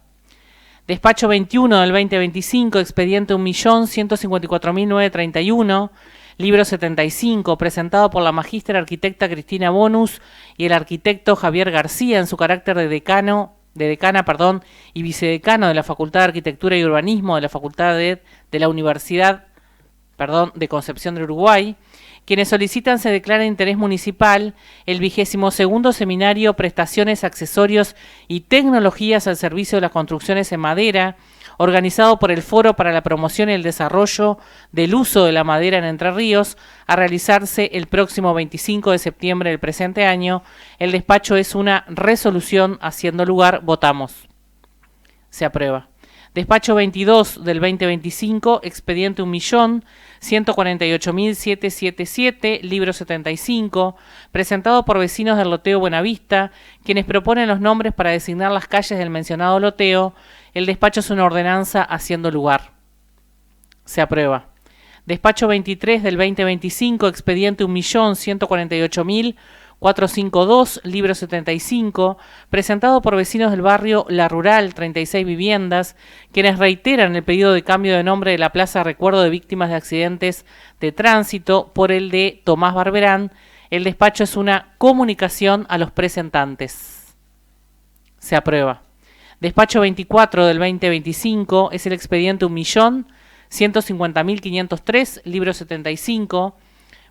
Despacho 21 del 2025, expediente 1.154.931, libro 75, presentado por la magíster arquitecta Cristina Bonus y el arquitecto Javier García en su carácter de decana y vicedecano de la Facultad de Arquitectura y Urbanismo de la Facultad de la Universidad de Concepción del Uruguay, quienes solicitan se declare de interés municipal el 22º Seminario Prestaciones, Accesorios y Tecnologías al Servicio de las Construcciones en Madera, organizado por el Foro para la Promoción y el Desarrollo del Uso de la Madera en Entre Ríos, a realizarse el próximo 25 de septiembre del presente año. El despacho es una resolución haciendo lugar. Votamos. Se aprueba. Despacho 22 del 2025, expediente 1.148.777, libro 75, presentado por vecinos del loteo Buenavista, quienes proponen los nombres para designar las calles del mencionado loteo. El despacho es una ordenanza haciendo lugar. Se aprueba. Despacho 23 del 2025, expediente 1.148.452, libro 75, presentado por vecinos del barrio La Rural, 36 viviendas, quienes reiteran el pedido de cambio de nombre de la Plaza Recuerdo de Víctimas de Accidentes de Tránsito por el de Tomás Barberán. El despacho es una comunicación a los presentantes. Se aprueba. Despacho 24 del 2025 es el expediente 1.150.503, libro 75,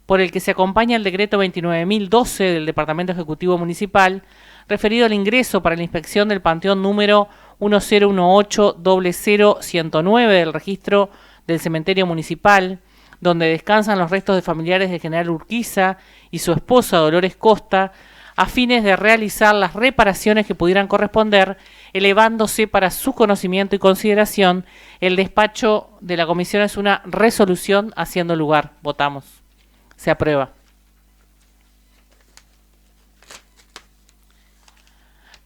por el que se acompaña el decreto 29.012 del Departamento Ejecutivo Municipal, referido al ingreso para la inspección del panteón número 1018-00109 del registro del cementerio municipal, donde descansan los restos de familiares del general Urquiza y su esposa Dolores Costa, a fines de realizar las reparaciones que pudieran corresponder, elevándose para su conocimiento y consideración. El despacho de la comisión es una resolución haciendo lugar. Votamos. Se aprueba.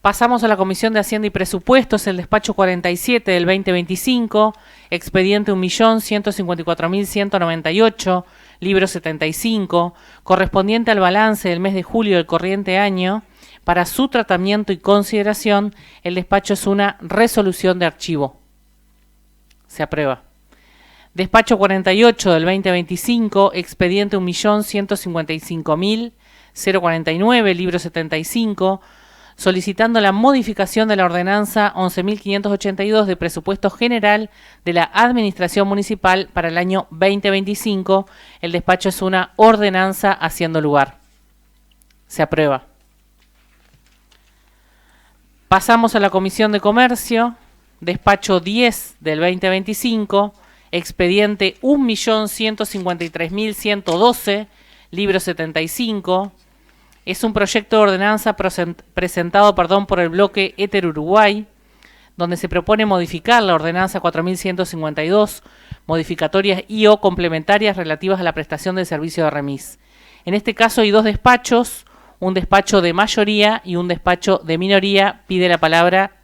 Pasamos a la Comisión de Hacienda y Presupuestos, el despacho 47 del 2025, expediente 1.154.198, libro 75, correspondiente al balance del mes de julio del corriente año. Para su tratamiento y consideración, el despacho es una resolución de archivo. Se aprueba. Despacho 48 del 2025, expediente 1.155.049, libro 75, solicitando la modificación de la ordenanza 11.582 de presupuesto general de la Administración Municipal para el año 2025. El despacho es una ordenanza haciendo lugar. Se aprueba. Pasamos a la Comisión de Comercio, despacho 10 del 2025, expediente 1.153.112, libro 75. Es un proyecto de ordenanza presentado por el bloque Éter Uruguay, donde se propone modificar la ordenanza 4.152, modificatorias y o complementarias relativas a la prestación del servicio de remis. En este caso hay dos despachos, un despacho de mayoría y un despacho de minoría. Pide la palabra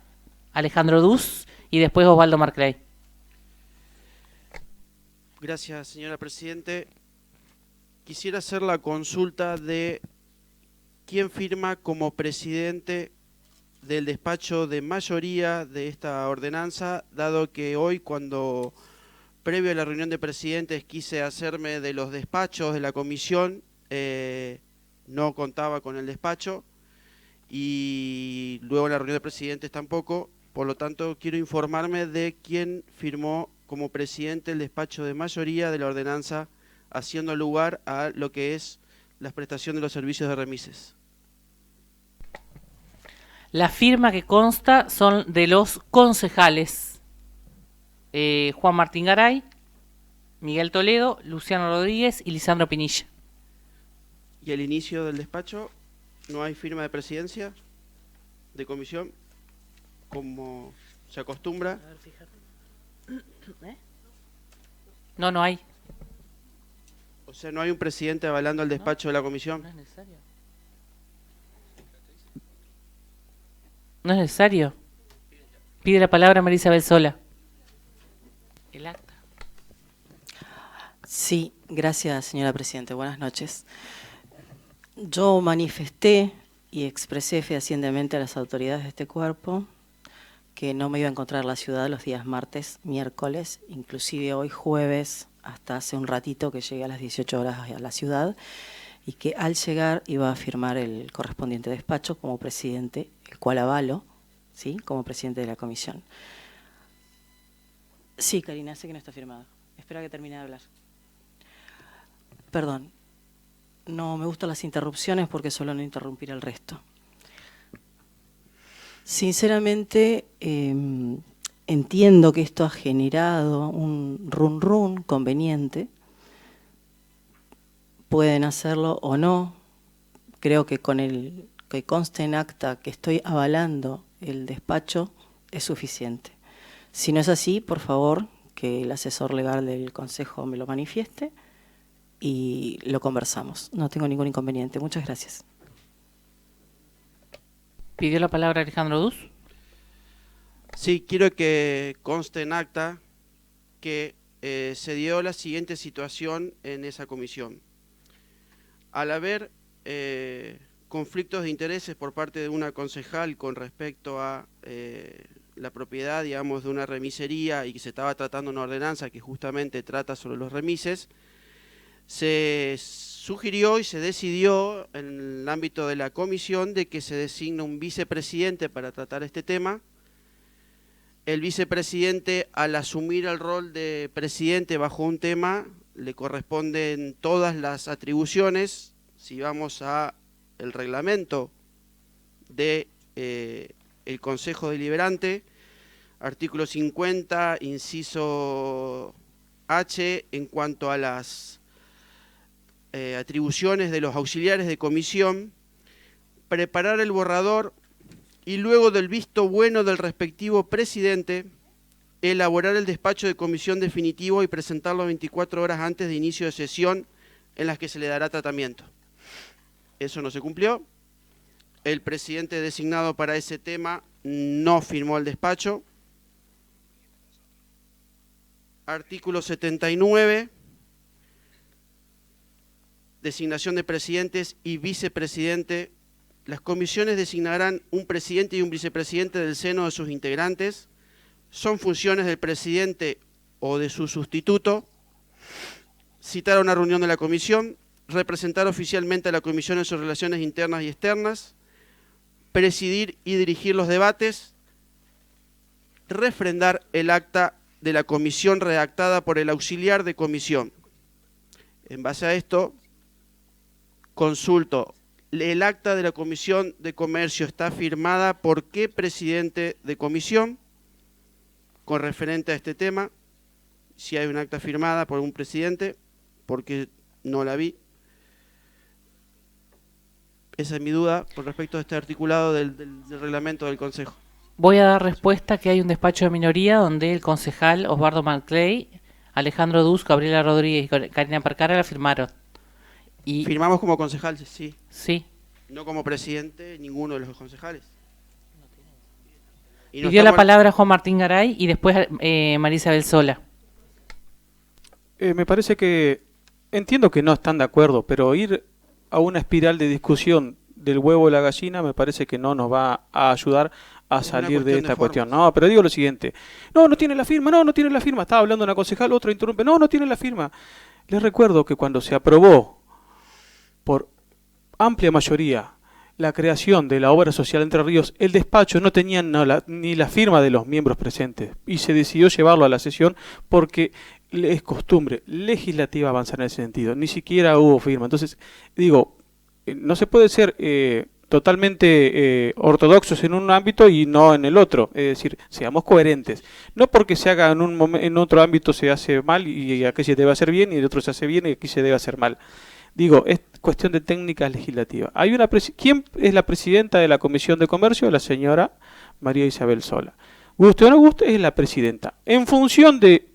Alejandro Duz y después Osvaldo Marclay. Gracias, señora Presidente. Quisiera hacer la consulta de quién firma como presidente del despacho de mayoría de esta ordenanza, dado que hoy, cuando previo a la reunión de presidentes quise hacerme de los despachos de la comisión, no contaba con el despacho, y luego en la reunión de presidentes tampoco. Por lo tanto, quiero informarme de quién firmó como presidente el despacho de mayoría de la ordenanza, haciendo lugar a lo que es la prestación de los servicios de remises. La firma que consta son de los concejales Juan Martín Garay, Miguel Toledo, Luciano Rodríguez y Lisandro Pinilla. ¿Y al inicio del despacho no hay firma de presidencia, de comisión, como se acostumbra? A ver, fíjate. No, no hay. O sea, ¿no hay un presidente avalando el despacho de la comisión? No es necesario. No es necesario. Pide la palabra María Isabel Sola. El acta. Sí, gracias, señora Presidente. Buenas noches. Yo manifesté y expresé fehacientemente a las autoridades de este cuerpo que no me iba a encontrar en la ciudad los días martes, miércoles, inclusive hoy jueves, hasta hace un ratito que llegué a las 18 horas a la ciudad, y que al llegar iba a firmar el correspondiente despacho como presidente, el cual avalo, ¿sí?, como presidente de la comisión. Sí, Karina, sé que no está firmado. Espera que termine de hablar. Perdón, no me gustan las interrupciones porque suelo no interrumpir al resto. Sinceramente, entiendo que esto ha generado un run conveniente. Pueden hacerlo o no. Creo que con el que conste en acta que estoy avalando el despacho es suficiente. Si no es así, por favor, que el asesor legal del Consejo me lo manifieste y lo conversamos. No tengo ningún inconveniente. Muchas gracias. ¿Pidió la palabra Alejandro Duz? Sí, quiero que conste en acta que se dio la siguiente situación en esa comisión. Al haber conflictos de intereses por parte de una concejal con respecto a la propiedad, digamos, de una remisería, y que se estaba tratando una ordenanza que justamente trata sobre los remises, se sugirió y se decidió en el ámbito de la comisión de que se designe un vicepresidente para tratar este tema. El vicepresidente, al asumir el rol de presidente bajo un tema, le corresponden todas las atribuciones. Si vamos a el reglamento de el Consejo Deliberante, artículo 50, inciso H, en cuanto a las atribuciones de los auxiliares de comisión, preparar el borrador y luego del visto bueno del respectivo presidente, elaborar el despacho de comisión definitivo y presentarlo 24 horas antes de inicio de sesión en las que se le dará tratamiento. Eso no se cumplió. el presidente designado para ese tema no firmó el despacho. Artículo 79, designación de presidentes y vicepresidente. Las comisiones designarán un presidente y un vicepresidente del seno de sus integrantes. Son funciones del presidente o de su sustituto. Citar a una reunión de la comisión, representar oficialmente a la comisión en sus relaciones internas y externas, presidir y dirigir los debates, refrendar el acta de la comisión redactada por el auxiliar de comisión. En base a esto, consulto, ¿el acta de la Comisión de Comercio está firmada por qué presidente de comisión con referente a este tema? Si hay un acta firmada por un presidente, porque no la vi. Esa es mi duda con respecto a este articulado del reglamento del Consejo. Voy a dar respuesta que hay un despacho de minoría donde el concejal Osvaldo Maclay, Alejandro Dus, Gabriela Rodríguez y Karina Percara la firmaron. Y firmamos como concejal, sí. Sí. No como presidente, ninguno de los concejales. Y pidió la palabra Juan Martín Garay y después María Isabel Sola. Me parece que, entiendo que no están de acuerdo, pero ir a una espiral de discusión del huevo y la gallina me parece que no nos va a ayudar a salir de esta cuestión. No, pero digo lo siguiente. No tiene la firma, no tiene la firma. Estaba hablando una concejal, otro interrumpe. No tiene la firma. Les recuerdo que cuando se aprobó por amplia mayoría la creación de la obra social Entre Ríos, el despacho no tenía ni la firma de los miembros presentes y se decidió llevarlo a la sesión porque es costumbre legislativa avanzar en ese sentido. Ni siquiera hubo firma. Entonces, digo, no se puede ser totalmente ortodoxos en un ámbito y no en el otro. Es decir, seamos coherentes. No porque se haga en otro ámbito se hace mal y aquí se debe hacer bien y en otro se hace bien y aquí se debe hacer mal. Digo, es cuestión de técnicas legislativas. ¿Quién es la presidenta de la Comisión de Comercio? La señora María Isabel Sola. Guste o no guste, es la presidenta. En función de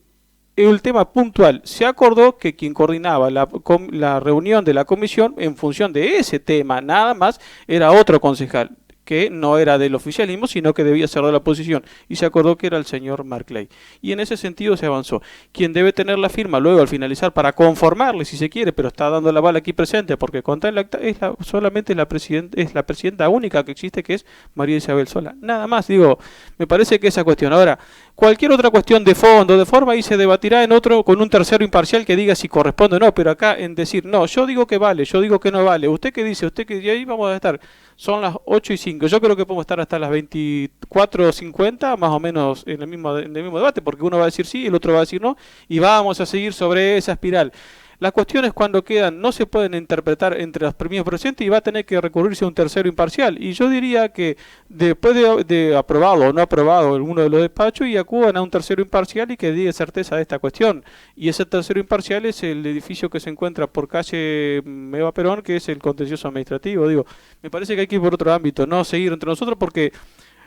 el tema puntual, se acordó que quien coordinaba la reunión de la comisión, en función de ese tema, nada más, era otro concejal, que no era del oficialismo, sino que debía ser de la oposición, y se acordó que era el señor Maclay. Y en ese sentido se avanzó. Quien debe tener la firma luego al finalizar para conformarle, si se quiere, pero está dando la bala aquí presente, porque contra el acta es solamente la presidenta única que existe, que es María Isabel Sola. Nada más, digo, me parece que esa cuestión. Ahora, cualquier otra cuestión de fondo, de forma, ahí se debatirá en otro con un tercero imparcial que diga si corresponde o no, pero acá en decir, no, yo digo que vale, yo digo que no vale, usted qué dice, y ahí vamos a estar. Son las 8:05. Yo creo que podemos estar hasta las 24:50, más o menos en el mismo debate, porque uno va a decir sí, el otro va a decir no, y vamos a seguir sobre esa espiral. Las cuestiones cuando quedan no se pueden interpretar entre los premios presentes y va a tener que recurrirse a un tercero imparcial. Y yo diría que después de aprobado o no aprobado alguno de los despachos y acudan a un tercero imparcial y que diga certeza de esta cuestión. Y ese tercero imparcial es el edificio que se encuentra por calle Eva Perón, que es el contencioso administrativo. Digo, me parece que hay que ir por otro ámbito, no seguir entre nosotros porque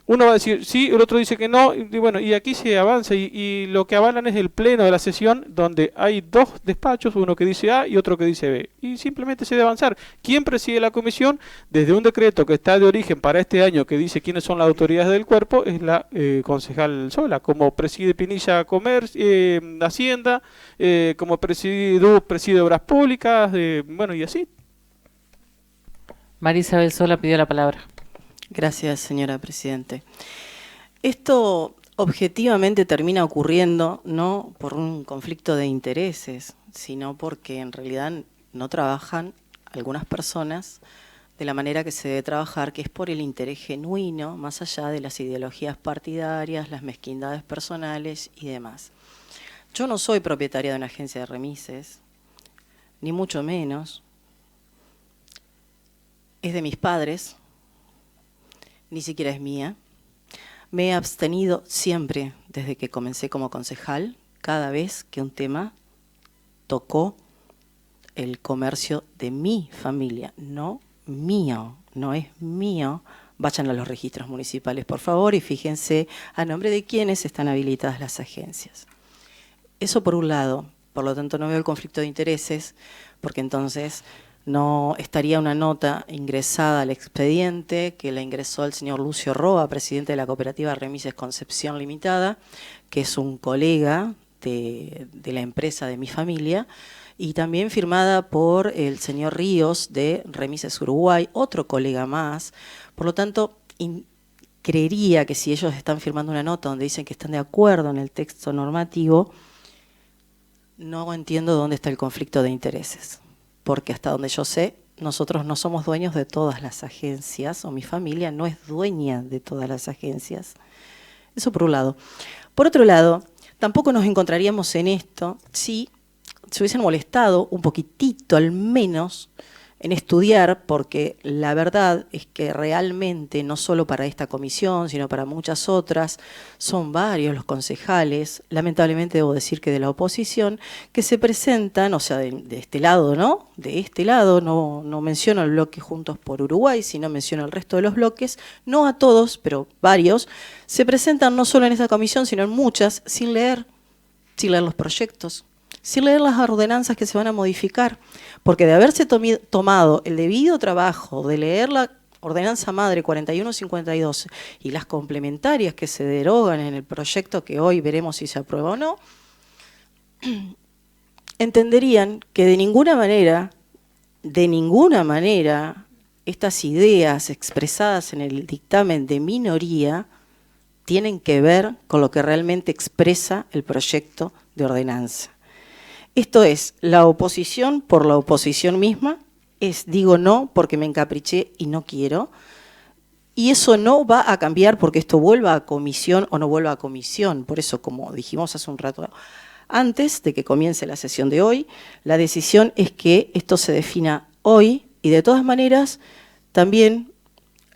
uno va a decir sí, el otro dice que no, y bueno, y aquí se avanza y lo que avalan es el pleno de la sesión donde hay dos despachos, uno que dice A y otro que dice B, y simplemente se debe avanzar. ¿Quién preside la comisión? Desde un decreto que está de origen para este año que dice quiénes son las autoridades del cuerpo, es la concejal Sola, como preside Pinilla Hacienda, como preside Obras Públicas, bueno, y así. María Isabel Sola pidió la palabra. Gracias, señora Presidente. Esto objetivamente termina ocurriendo no por un conflicto de intereses, sino porque en realidad no trabajan algunas personas de la manera que se debe trabajar, que es por el interés genuino, más allá de las ideologías partidarias, las mezquindades personales y demás. Yo no soy propietaria de una agencia de remises, ni mucho menos. Es de mis padres. Ni siquiera es mía. Me he abstenido siempre desde que comencé como concejal, cada vez que un tema tocó el comercio de mi familia, no mío, no es mío. Vayan a los registros municipales, por favor, y fíjense a nombre de quiénes están habilitadas las agencias. Eso por un lado, por lo tanto no veo el conflicto de intereses, porque entonces no estaría una nota ingresada al expediente, que la ingresó el señor Lucio Roa, presidente de la cooperativa Remises Concepción Limitada, que es un colega de la empresa de mi familia, y también firmada por el señor Ríos de Remises Uruguay, otro colega más. Por lo tanto, creería que si ellos están firmando una nota donde dicen que están de acuerdo en el texto normativo, no entiendo dónde está el conflicto de intereses, porque hasta donde yo sé, nosotros no somos dueños de todas las agencias, o mi familia no es dueña de todas las agencias. Eso por un lado. Por otro lado, tampoco nos encontraríamos en esto si se hubiesen molestado un poquitito al menos en estudiar, porque la verdad es que realmente, no solo para esta comisión, sino para muchas otras, son varios los concejales, lamentablemente debo decir que de la oposición, que se presentan, o sea, de este lado, ¿no? De este lado, no menciono el bloque Juntos por Uruguay, sino menciono el resto de los bloques, no a todos, pero varios, se presentan no solo en esta comisión, sino en muchas, sin leer los proyectos, sin leer las ordenanzas que se van a modificar, porque de haberse tomado el debido trabajo de leer la ordenanza madre 4152 y las complementarias que se derogan en el proyecto que hoy veremos si se aprueba o no, entenderían que de ninguna manera, estas ideas expresadas en el dictamen de minoría tienen que ver con lo que realmente expresa el proyecto de ordenanza. Esto es la oposición por la oposición misma, digo no porque me encapriché y no quiero, y eso no va a cambiar porque esto vuelva a comisión o no vuelva a comisión. Por eso, como dijimos hace un rato, antes de que comience la sesión de hoy, la decisión es que esto se defina hoy, y de todas maneras también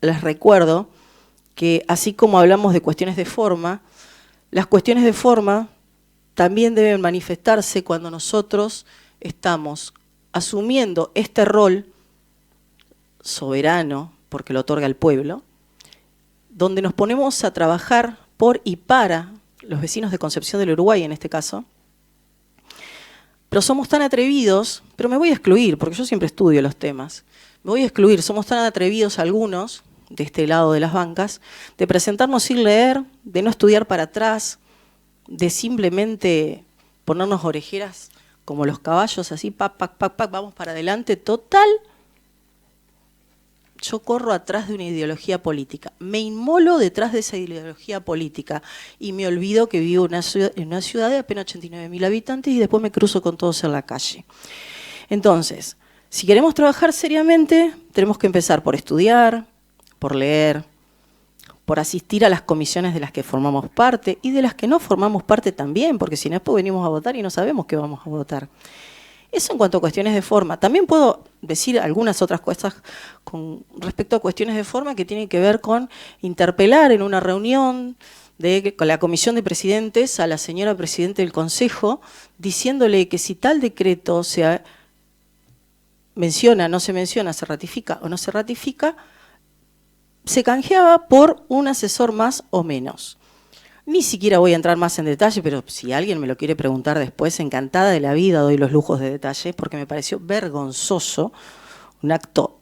les recuerdo que así como hablamos de cuestiones de forma, las cuestiones de forma también deben manifestarse cuando nosotros estamos asumiendo este rol soberano, porque lo otorga el pueblo, donde nos ponemos a trabajar por y para los vecinos de Concepción del Uruguay en este caso, pero somos tan atrevidos, pero me voy a excluir, porque yo siempre estudio los temas, me voy a excluir, somos tan atrevidos algunos, de este lado de las bancas, de presentarnos sin leer, de no estudiar para atrás, de simplemente ponernos orejeras como los caballos, así, pac, pac, pac, pac, vamos para adelante, total. Yo corro atrás de una ideología política, me inmolo detrás de esa ideología política y me olvido que vivo en una ciudad de apenas 89.000 habitantes y después me cruzo con todos en la calle. Entonces, si queremos trabajar seriamente, tenemos que empezar por estudiar, por leer, por asistir a las comisiones de las que formamos parte y de las que no formamos parte también, porque si no después venimos a votar y no sabemos qué vamos a votar. Eso en cuanto a cuestiones de forma. También puedo decir algunas otras cosas con respecto a cuestiones de forma que tienen que ver con interpelar en una reunión con la comisión de presidentes a la señora presidente del Consejo, diciéndole que si tal decreto se menciona, no se menciona, se ratifica o no se ratifica, se canjeaba por un asesor más o menos. Ni siquiera voy a entrar más en detalle, pero si alguien me lo quiere preguntar después, encantada de la vida doy los lujos de detalle, porque me pareció vergonzoso, un acto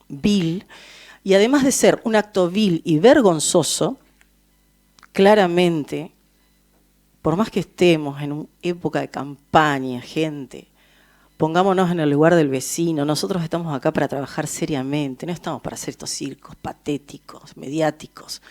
vil, y además de ser un acto vil y vergonzoso, claramente, por más que estemos en una época de campaña, gente, pongámonos en el lugar del vecino, nosotros estamos acá para trabajar seriamente, no estamos para hacer estos circos patéticos, mediáticos.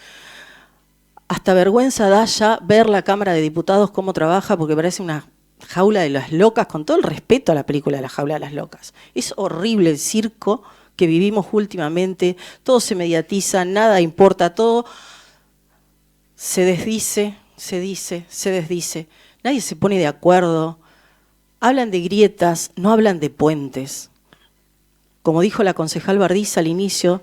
Hasta vergüenza da ya ver la Cámara de Diputados cómo trabaja, porque parece una jaula de las locas, con todo el respeto a la película de la jaula de las locas. Es horrible el circo que vivimos últimamente, todo se mediatiza, nada importa, todo se desdice, se dice, se desdice, nadie se pone de acuerdo. Hablan de grietas, no hablan de puentes. Como dijo la concejal Bardiza al inicio,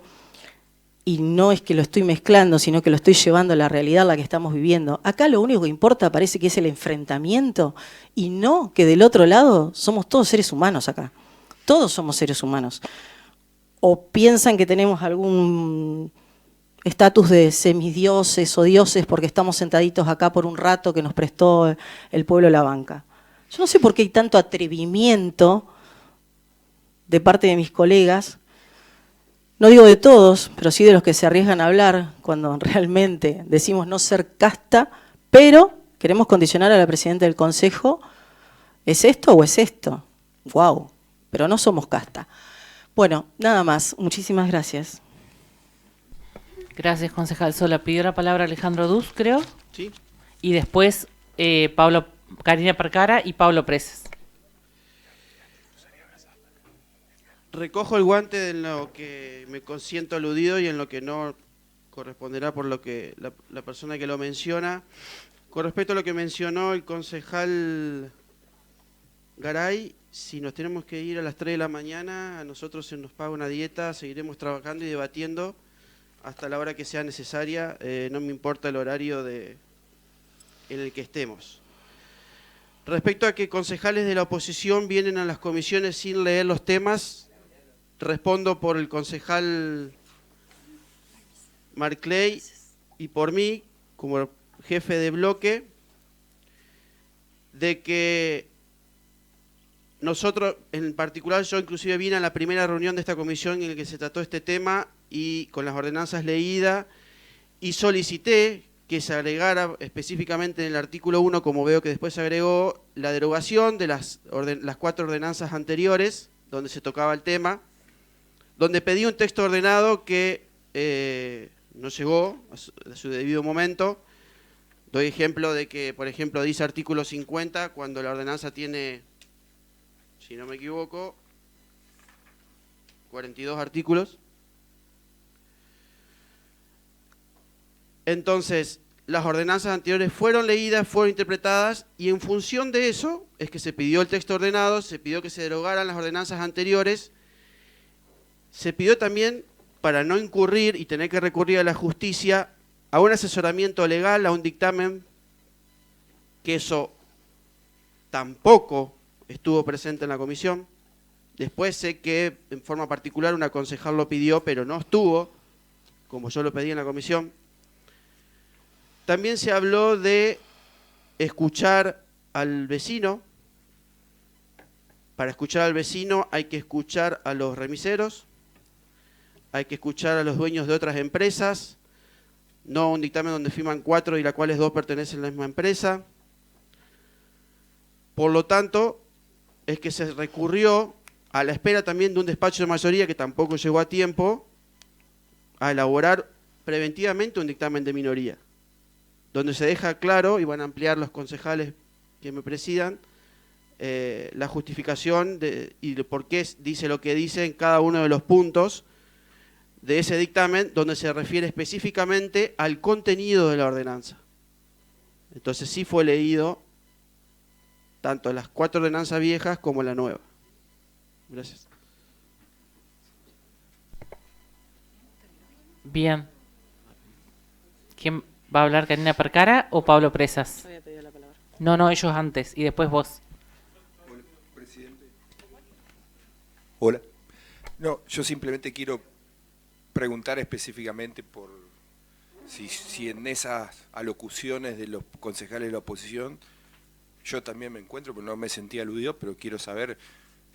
y no es que lo estoy mezclando, sino que lo estoy llevando a la realidad la que estamos viviendo. Acá lo único que importa parece que es el enfrentamiento, y no que del otro lado somos todos seres humanos acá. Todos somos seres humanos. O piensan que tenemos algún estatus de semidioses o dioses porque estamos sentaditos acá por un rato que nos prestó el pueblo la banca. Yo no sé por qué hay tanto atrevimiento de parte de mis colegas, no digo de todos, pero sí de los que se arriesgan a hablar cuando realmente decimos no ser casta, pero queremos condicionar a la presidenta del Consejo, ¿es esto o es esto? ¡Guau! Pero no somos casta. Bueno, nada más. Muchísimas gracias. Gracias, concejal Sola. Pidió la palabra Alejandro Duz, creo. Sí. Y después Karina Percara y Pablo Presas. Recojo el guante en lo que me consiento aludido y en lo que no corresponderá por lo que la persona que lo menciona. Con respecto a lo que mencionó el concejal Garay, si nos tenemos que ir a las 3 de la mañana, a nosotros se nos paga una dieta, seguiremos trabajando y debatiendo hasta la hora que sea necesaria, no me importa el horario en el que estemos. Respecto a que concejales de la oposición vienen a las comisiones sin leer los temas, respondo por el concejal Marclay y por mí, como jefe de bloque, de que nosotros, en particular yo inclusive vine a la primera reunión de esta comisión en la que se trató este tema y con las ordenanzas leídas y solicité que se agregara específicamente en el artículo 1, como veo que después se agregó, la derogación de las 4 ordenanzas anteriores donde se tocaba el tema, donde pedí un texto ordenado que no llegó a su debido momento. Doy ejemplo de que, por ejemplo, dice artículo 50, cuando la ordenanza tiene, si no me equivoco, 42 artículos. Entonces, las ordenanzas anteriores fueron leídas, fueron interpretadas, y en función de eso es que se pidió el texto ordenado, se pidió que se derogaran las ordenanzas anteriores, se pidió también, para no incurrir y tener que recurrir a la justicia, a un asesoramiento legal, a un dictamen, que eso tampoco estuvo presente en la comisión. Después sé que en forma particular una concejal lo pidió, pero no estuvo, como yo lo pedí en la comisión. También se habló de escuchar al vecino. Para escuchar al vecino hay que escuchar a los remiseros, hay que escuchar a los dueños de otras empresas, no un dictamen donde firman 4 y las cuales 2 pertenecen a la misma empresa. Por lo tanto, es que se recurrió a la espera también de un despacho de mayoría que tampoco llegó a tiempo a elaborar preventivamente un dictamen de minoría, donde se deja claro, y van a ampliar los concejales que me presidan, la justificación y de por qué dice lo que dice en cada uno de los puntos de ese dictamen, donde se refiere específicamente al contenido de la ordenanza. Entonces sí fue leído tanto las 4 ordenanzas viejas como la nueva. Gracias. Bien. ¿Quién va a hablar, Karina Percara o Pablo Presas? Yo había pedido la palabra. No, ellos antes y después vos. Hola, presidente. Hola. No, yo simplemente quiero preguntar específicamente por si en esas alocuciones de los concejales de la oposición, yo también me encuentro, porque no me sentí aludido, pero quiero saber,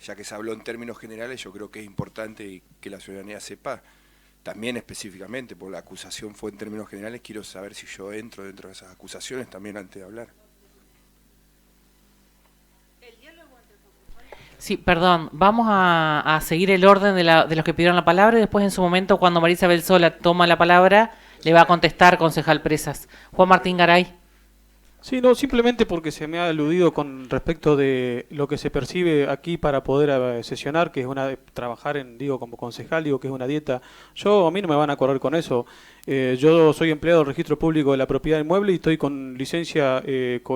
ya que se habló en términos generales, yo creo que es importante y que la ciudadanía sepa, también específicamente, porque la acusación fue en términos generales, quiero saber si yo entro dentro de esas acusaciones también antes de hablar. Sí, perdón, vamos a seguir el orden de los que pidieron la palabra y después en su momento, cuando María Isabel Sola toma la palabra, le va a contestar concejal Presas. Juan Martín Garay. Sí, no, simplemente porque se me ha aludido con respecto de lo que se percibe aquí para poder sesionar, que es trabajar como concejal, digo que es una dieta. A mí no me van a correr con eso. Yo soy empleado del Registro Público de la Propiedad Inmueble y estoy con licencia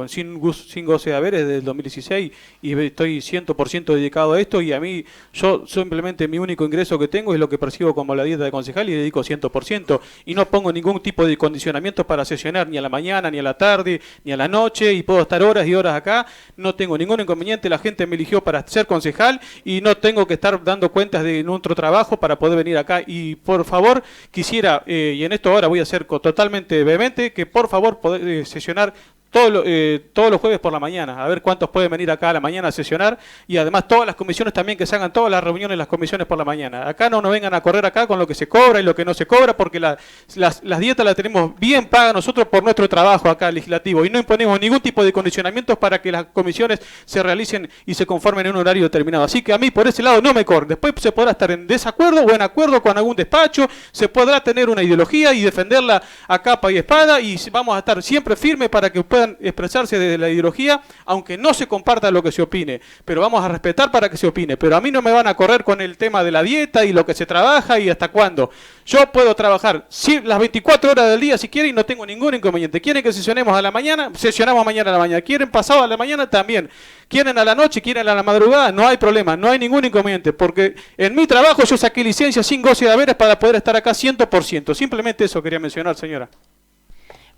sin goce de haberes desde el 2016 y estoy 100% dedicado a esto, y a mí, yo simplemente mi único ingreso que tengo es lo que percibo como la dieta de concejal y dedico 100% y no pongo ningún tipo de condicionamientos para sesionar ni a la mañana, ni a la tarde, ni a la noche, y puedo estar horas y horas acá, no tengo ningún inconveniente, la gente me eligió para ser concejal y no tengo que estar dando cuentas de nuestro trabajo para poder venir acá. Y por favor, quisiera, y en esto ahora voy a ser totalmente vehemente, que por favor poder sesionar todos los jueves por la mañana, a ver cuántos pueden venir acá a la mañana a sesionar, y además todas las comisiones también, que se hagan todas las reuniones en las comisiones por la mañana. Acá no nos vengan a correr acá con lo que se cobra y lo que no se cobra, porque las dietas las tenemos bien pagas nosotros por nuestro trabajo acá legislativo, y no imponemos ningún tipo de condicionamientos para que las comisiones se realicen y se conformen en un horario determinado. Así que a mí por ese lado no me corren. Después se podrá estar en desacuerdo o en acuerdo con algún despacho, se podrá tener una ideología y defenderla a capa y espada, y vamos a estar siempre firmes para que puedan expresarse desde la ideología, aunque no se comparta lo que se opine, pero vamos a respetar para que se opine. Pero a mí no me van a correr con el tema de la dieta y lo que se trabaja y hasta cuándo. Yo puedo trabajar las 24 horas del día si quieren y no tengo ningún inconveniente. ¿Quieren que sesionemos a la mañana? Sesionamos mañana a la mañana. ¿Quieren pasado a la mañana? También. ¿Quieren a la noche? ¿Quieren a la madrugada? No hay problema, no hay ningún inconveniente, porque en mi trabajo yo saqué licencia sin goce de haberes para poder estar acá 100%. Simplemente eso quería mencionar, señora.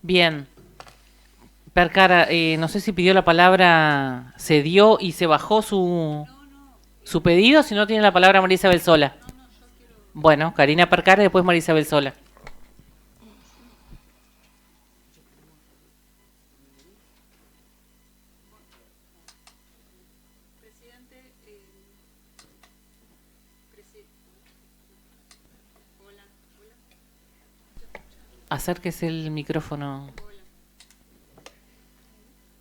Bien. Percara, no sé si pidió la palabra, se dio y se bajó su pedido, si no tiene la palabra María Isabel Sola. Bueno, Karina Percara y después María Isabel Sola. Acérquese el micrófono.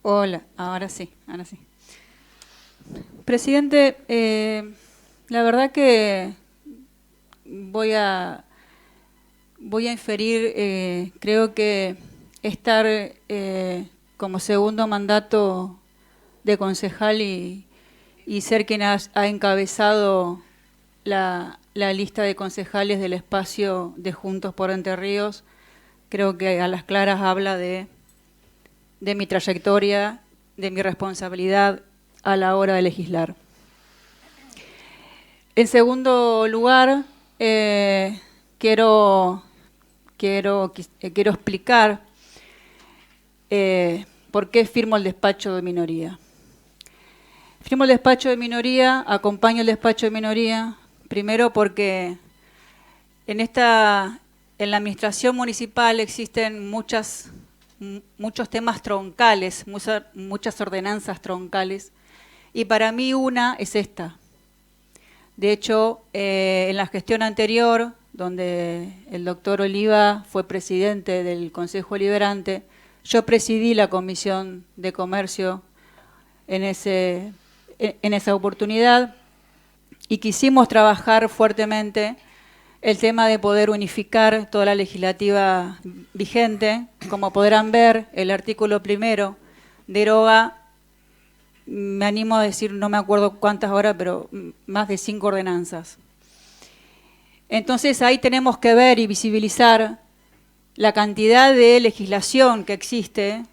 Hola, ahora sí. Presidente, la verdad que voy a inferir, creo que estar como segundo mandato de concejal y ser quien ha encabezado la lista de concejales del espacio de Juntos por Entre Ríos, creo que a las claras habla de mi trayectoria, de mi responsabilidad a la hora de legislar. En segundo lugar, quiero explicar por qué firmo el despacho de minoría. Firmo el despacho de minoría, acompaño el despacho de minoría, primero porque en la administración municipal existen muchos temas troncales, muchas ordenanzas troncales, y para mí una es esta. De hecho, en la gestión anterior, donde el doctor Oliva fue presidente del Consejo Deliberante, yo presidí la Comisión de Comercio en esa oportunidad y quisimos trabajar fuertemente el tema de poder unificar toda la legislativa vigente. Como podrán ver, el artículo 1 deroga, me animo a decir, no me acuerdo cuántas horas, pero más de 5 ordenanzas. Entonces ahí tenemos que ver y visibilizar la cantidad de legislación que existe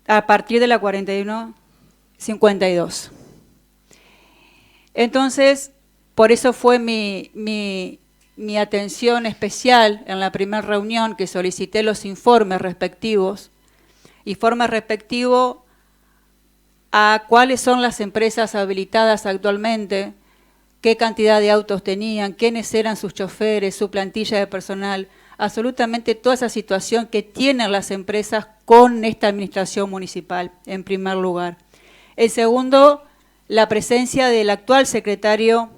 a partir de la 4152. Entonces, por eso fue mi atención especial en la primera reunión que solicité los informes respectivos, informe respectivo a cuáles son las empresas habilitadas actualmente, qué cantidad de autos tenían, quiénes eran sus choferes, su plantilla de personal, absolutamente toda esa situación que tienen las empresas con esta administración municipal, en primer lugar. En segundo, la presencia del actual secretario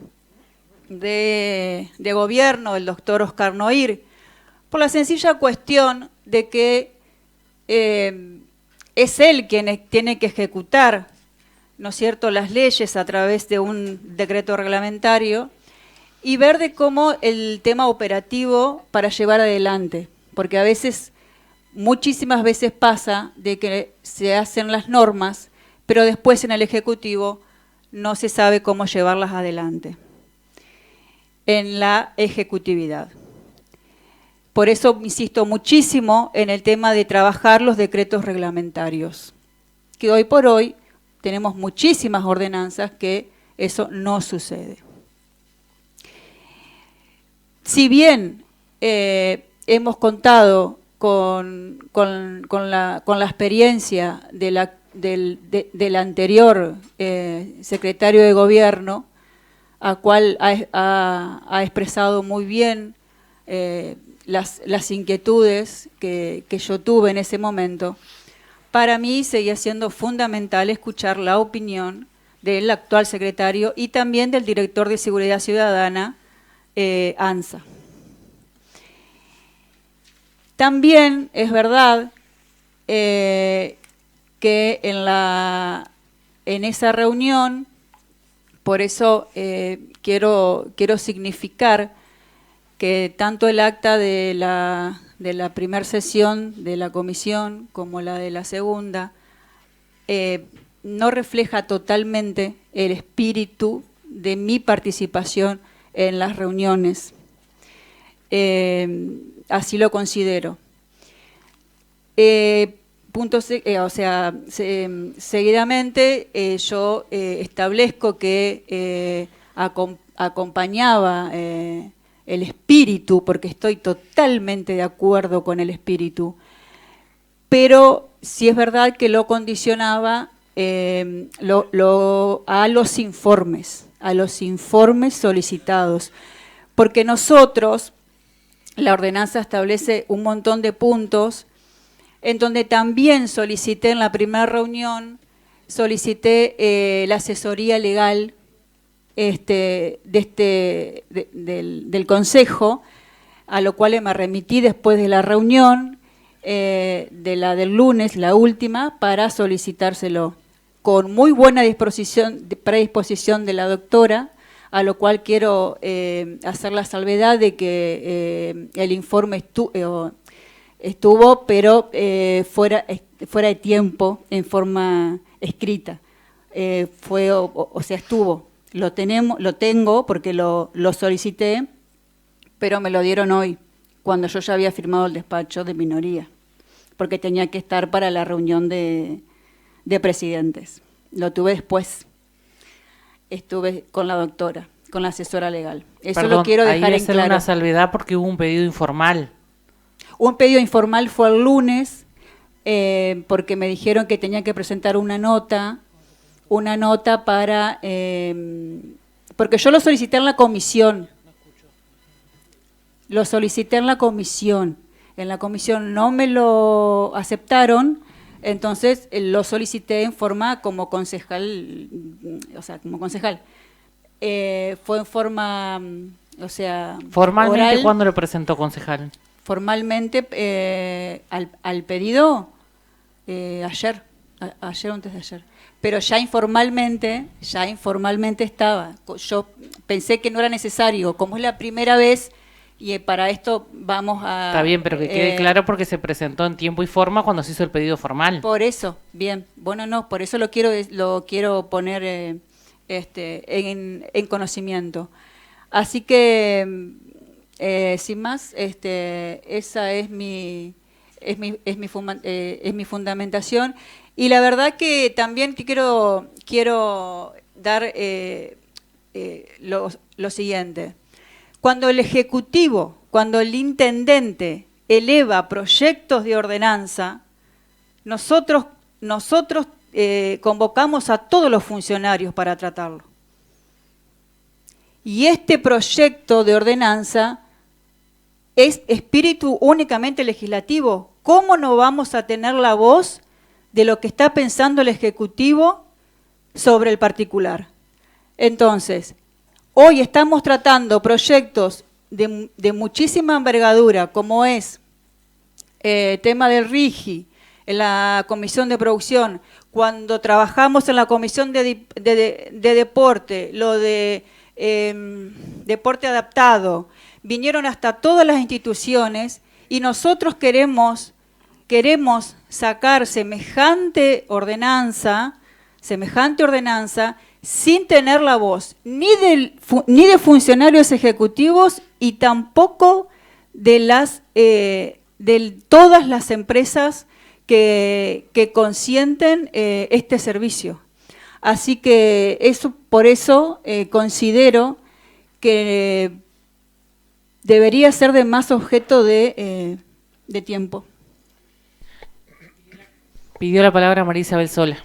de Gobierno, el doctor Oscar Noir, por la sencilla cuestión de que es él quien tiene que ejecutar, ¿no es cierto?, las leyes a través de un decreto reglamentario y ver de cómo el tema operativo para llevar adelante, porque a veces, muchísimas veces pasa de que se hacen las normas, pero después en el Ejecutivo no se sabe cómo llevarlas adelante en la ejecutividad. Por eso insisto muchísimo en el tema de trabajar los decretos reglamentarios, que hoy por hoy tenemos muchísimas ordenanzas que eso no sucede. Si bien hemos contado con la experiencia del anterior secretario de Gobierno, a cual ha expresado muy bien las inquietudes que yo tuve en ese momento, para mí seguía siendo fundamental escuchar la opinión del actual secretario y también del director de Seguridad Ciudadana, ANSA. También es verdad que en esa reunión, por eso quiero significar que tanto el acta de la primera sesión de la comisión como la de la segunda no refleja totalmente el espíritu de mi participación en las reuniones. Así lo considero. Seguidamente yo establezco que acompañaba el espíritu, porque estoy totalmente de acuerdo con el espíritu, pero sí es verdad que lo condicionaba a los informes solicitados, porque nosotros, la ordenanza establece un montón de puntos en donde también solicité en la primera reunión, la asesoría legal del Consejo, a lo cual me remití después de la reunión del lunes, la última, para solicitárselo, con muy buena predisposición de la doctora, a lo cual quiero hacer la salvedad de que el informe estuvo, pero fuera de tiempo, en forma escrita. Estuvo. Lo tengo porque lo solicité, pero me lo dieron hoy, cuando yo ya había firmado el despacho de minoría, porque tenía que estar para la reunión de presidentes. Lo tuve después. Estuve con la doctora, con la asesora legal. Eso Perdón, lo quiero dejar en claro. Una salvedad porque hubo un pedido informal. Un pedido informal fue el lunes, porque me dijeron que tenía que presentar una nota para... porque yo lo solicité en la comisión. En la comisión no me lo aceptaron, entonces lo solicité en forma como concejal, fue en forma, ¿Formalmente oral. cuándo lo presentó, concejal? Formalmente al pedido ayer o antes de ayer. Pero ya informalmente estaba. Yo pensé que no era necesario, como es la primera vez, y para esto vamos a... Está bien, pero que quede claro, porque se presentó en tiempo y forma cuando se hizo el pedido formal. Por eso, bien. Bueno, no, por eso lo quiero poner en conocimiento. Así que, sin más, esa es mi fundamentación. Y la verdad que también quiero dar lo siguiente. Cuando el Ejecutivo, cuando el Intendente eleva proyectos de ordenanza, nosotros convocamos a todos los funcionarios para tratarlo. Y este proyecto de ordenanza es espíritu únicamente legislativo. ¿Cómo no vamos a tener la voz de lo que está pensando el Ejecutivo sobre el particular? Entonces, hoy estamos tratando proyectos de muchísima envergadura, como es tema del RIGI, en la Comisión de Producción, cuando trabajamos en la Comisión de Deporte, lo de Deporte Adaptado, vinieron hasta todas las instituciones y nosotros queremos sacar semejante ordenanza sin tener la voz ni de funcionarios ejecutivos y tampoco de todas las empresas que consienten este servicio. Así que por eso considero que debería ser de más objeto de tiempo. Pidió la palabra María Isabel Sola.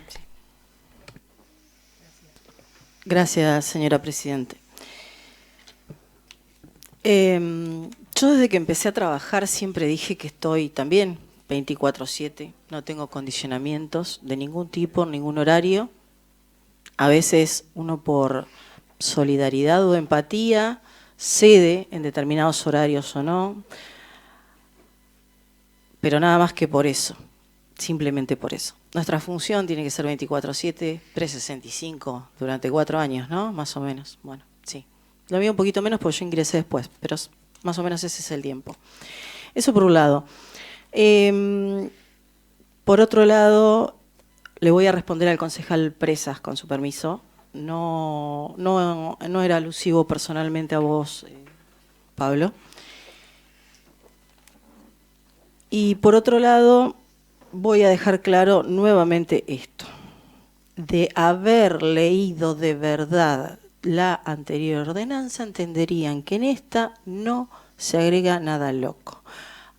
Gracias, señora Presidente. Yo desde que empecé a trabajar siempre dije que estoy también 24/7, no tengo condicionamientos de ningún tipo, ningún horario. A veces uno por solidaridad o empatía cede en determinados horarios o no, pero nada más que por eso, simplemente por eso. Nuestra función tiene que ser 24/7, 365, durante 4 años, ¿no? Más o menos, bueno, sí. Lo mío un poquito menos porque yo ingresé después, pero más o menos ese es el tiempo. Eso por un lado. Por otro lado, le voy a responder al concejal Presas, con su permiso. No era alusivo personalmente a vos, Pablo. Y por otro lado, voy a dejar claro nuevamente esto. De haber leído de verdad la anterior ordenanza, entenderían que en esta no se agrega nada loco.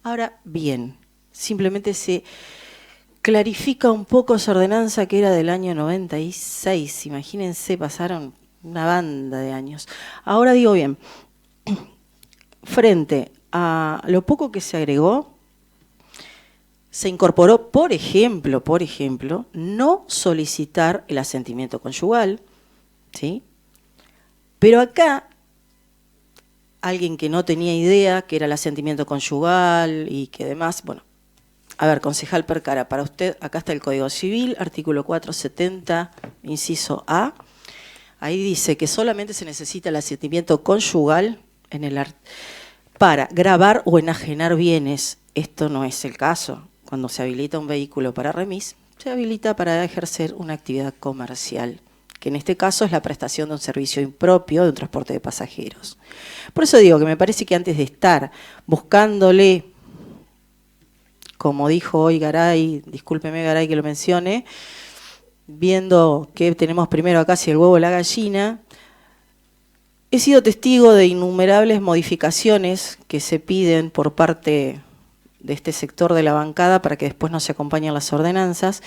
Ahora bien, simplemente se clarifica un poco esa ordenanza que era del año 96. Imagínense, pasaron una banda de años. Ahora digo bien, frente a lo poco que se agregó, se incorporó, por ejemplo, no solicitar el asentimiento conyugal, ¿sí? Pero acá, alguien que no tenía idea que era el asentimiento conyugal y que demás, bueno, a ver, concejal Percara, para usted, acá está el Código Civil, artículo 470, inciso A. Ahí dice que solamente se necesita el asentimiento conyugal para gravar o enajenar bienes. Esto no es el caso. Cuando se habilita un vehículo para remis, se habilita para ejercer una actividad comercial, que en este caso es la prestación de un servicio impropio de un transporte de pasajeros. Por eso digo que me parece que antes de estar buscándole, como dijo hoy Garay, discúlpeme Garay que lo mencione, viendo qué tenemos primero acá, si el huevo o la gallina, he sido testigo de innumerables modificaciones que se piden por parte de este sector de la bancada para que después no se acompañen las ordenanzas,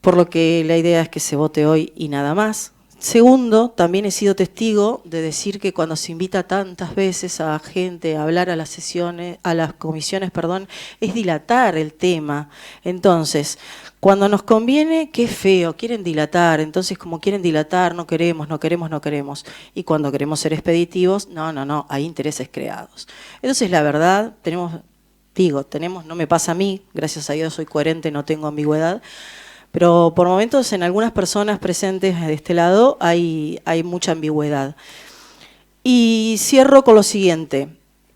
por lo que la idea es que se vote hoy y nada más. Segundo, también he sido testigo de decir que cuando se invita tantas veces a gente a hablar a las sesiones, a las comisiones, es dilatar el tema. Entonces, cuando nos conviene, qué feo, quieren dilatar. Entonces, como quieren dilatar, no queremos. Y cuando queremos ser expeditivos, no, hay intereses creados. Entonces, la verdad, tenemos, no me pasa a mí, gracias a Dios soy coherente, no tengo ambigüedad, pero por momentos en algunas personas presentes de este lado hay mucha ambigüedad. Y cierro con lo siguiente.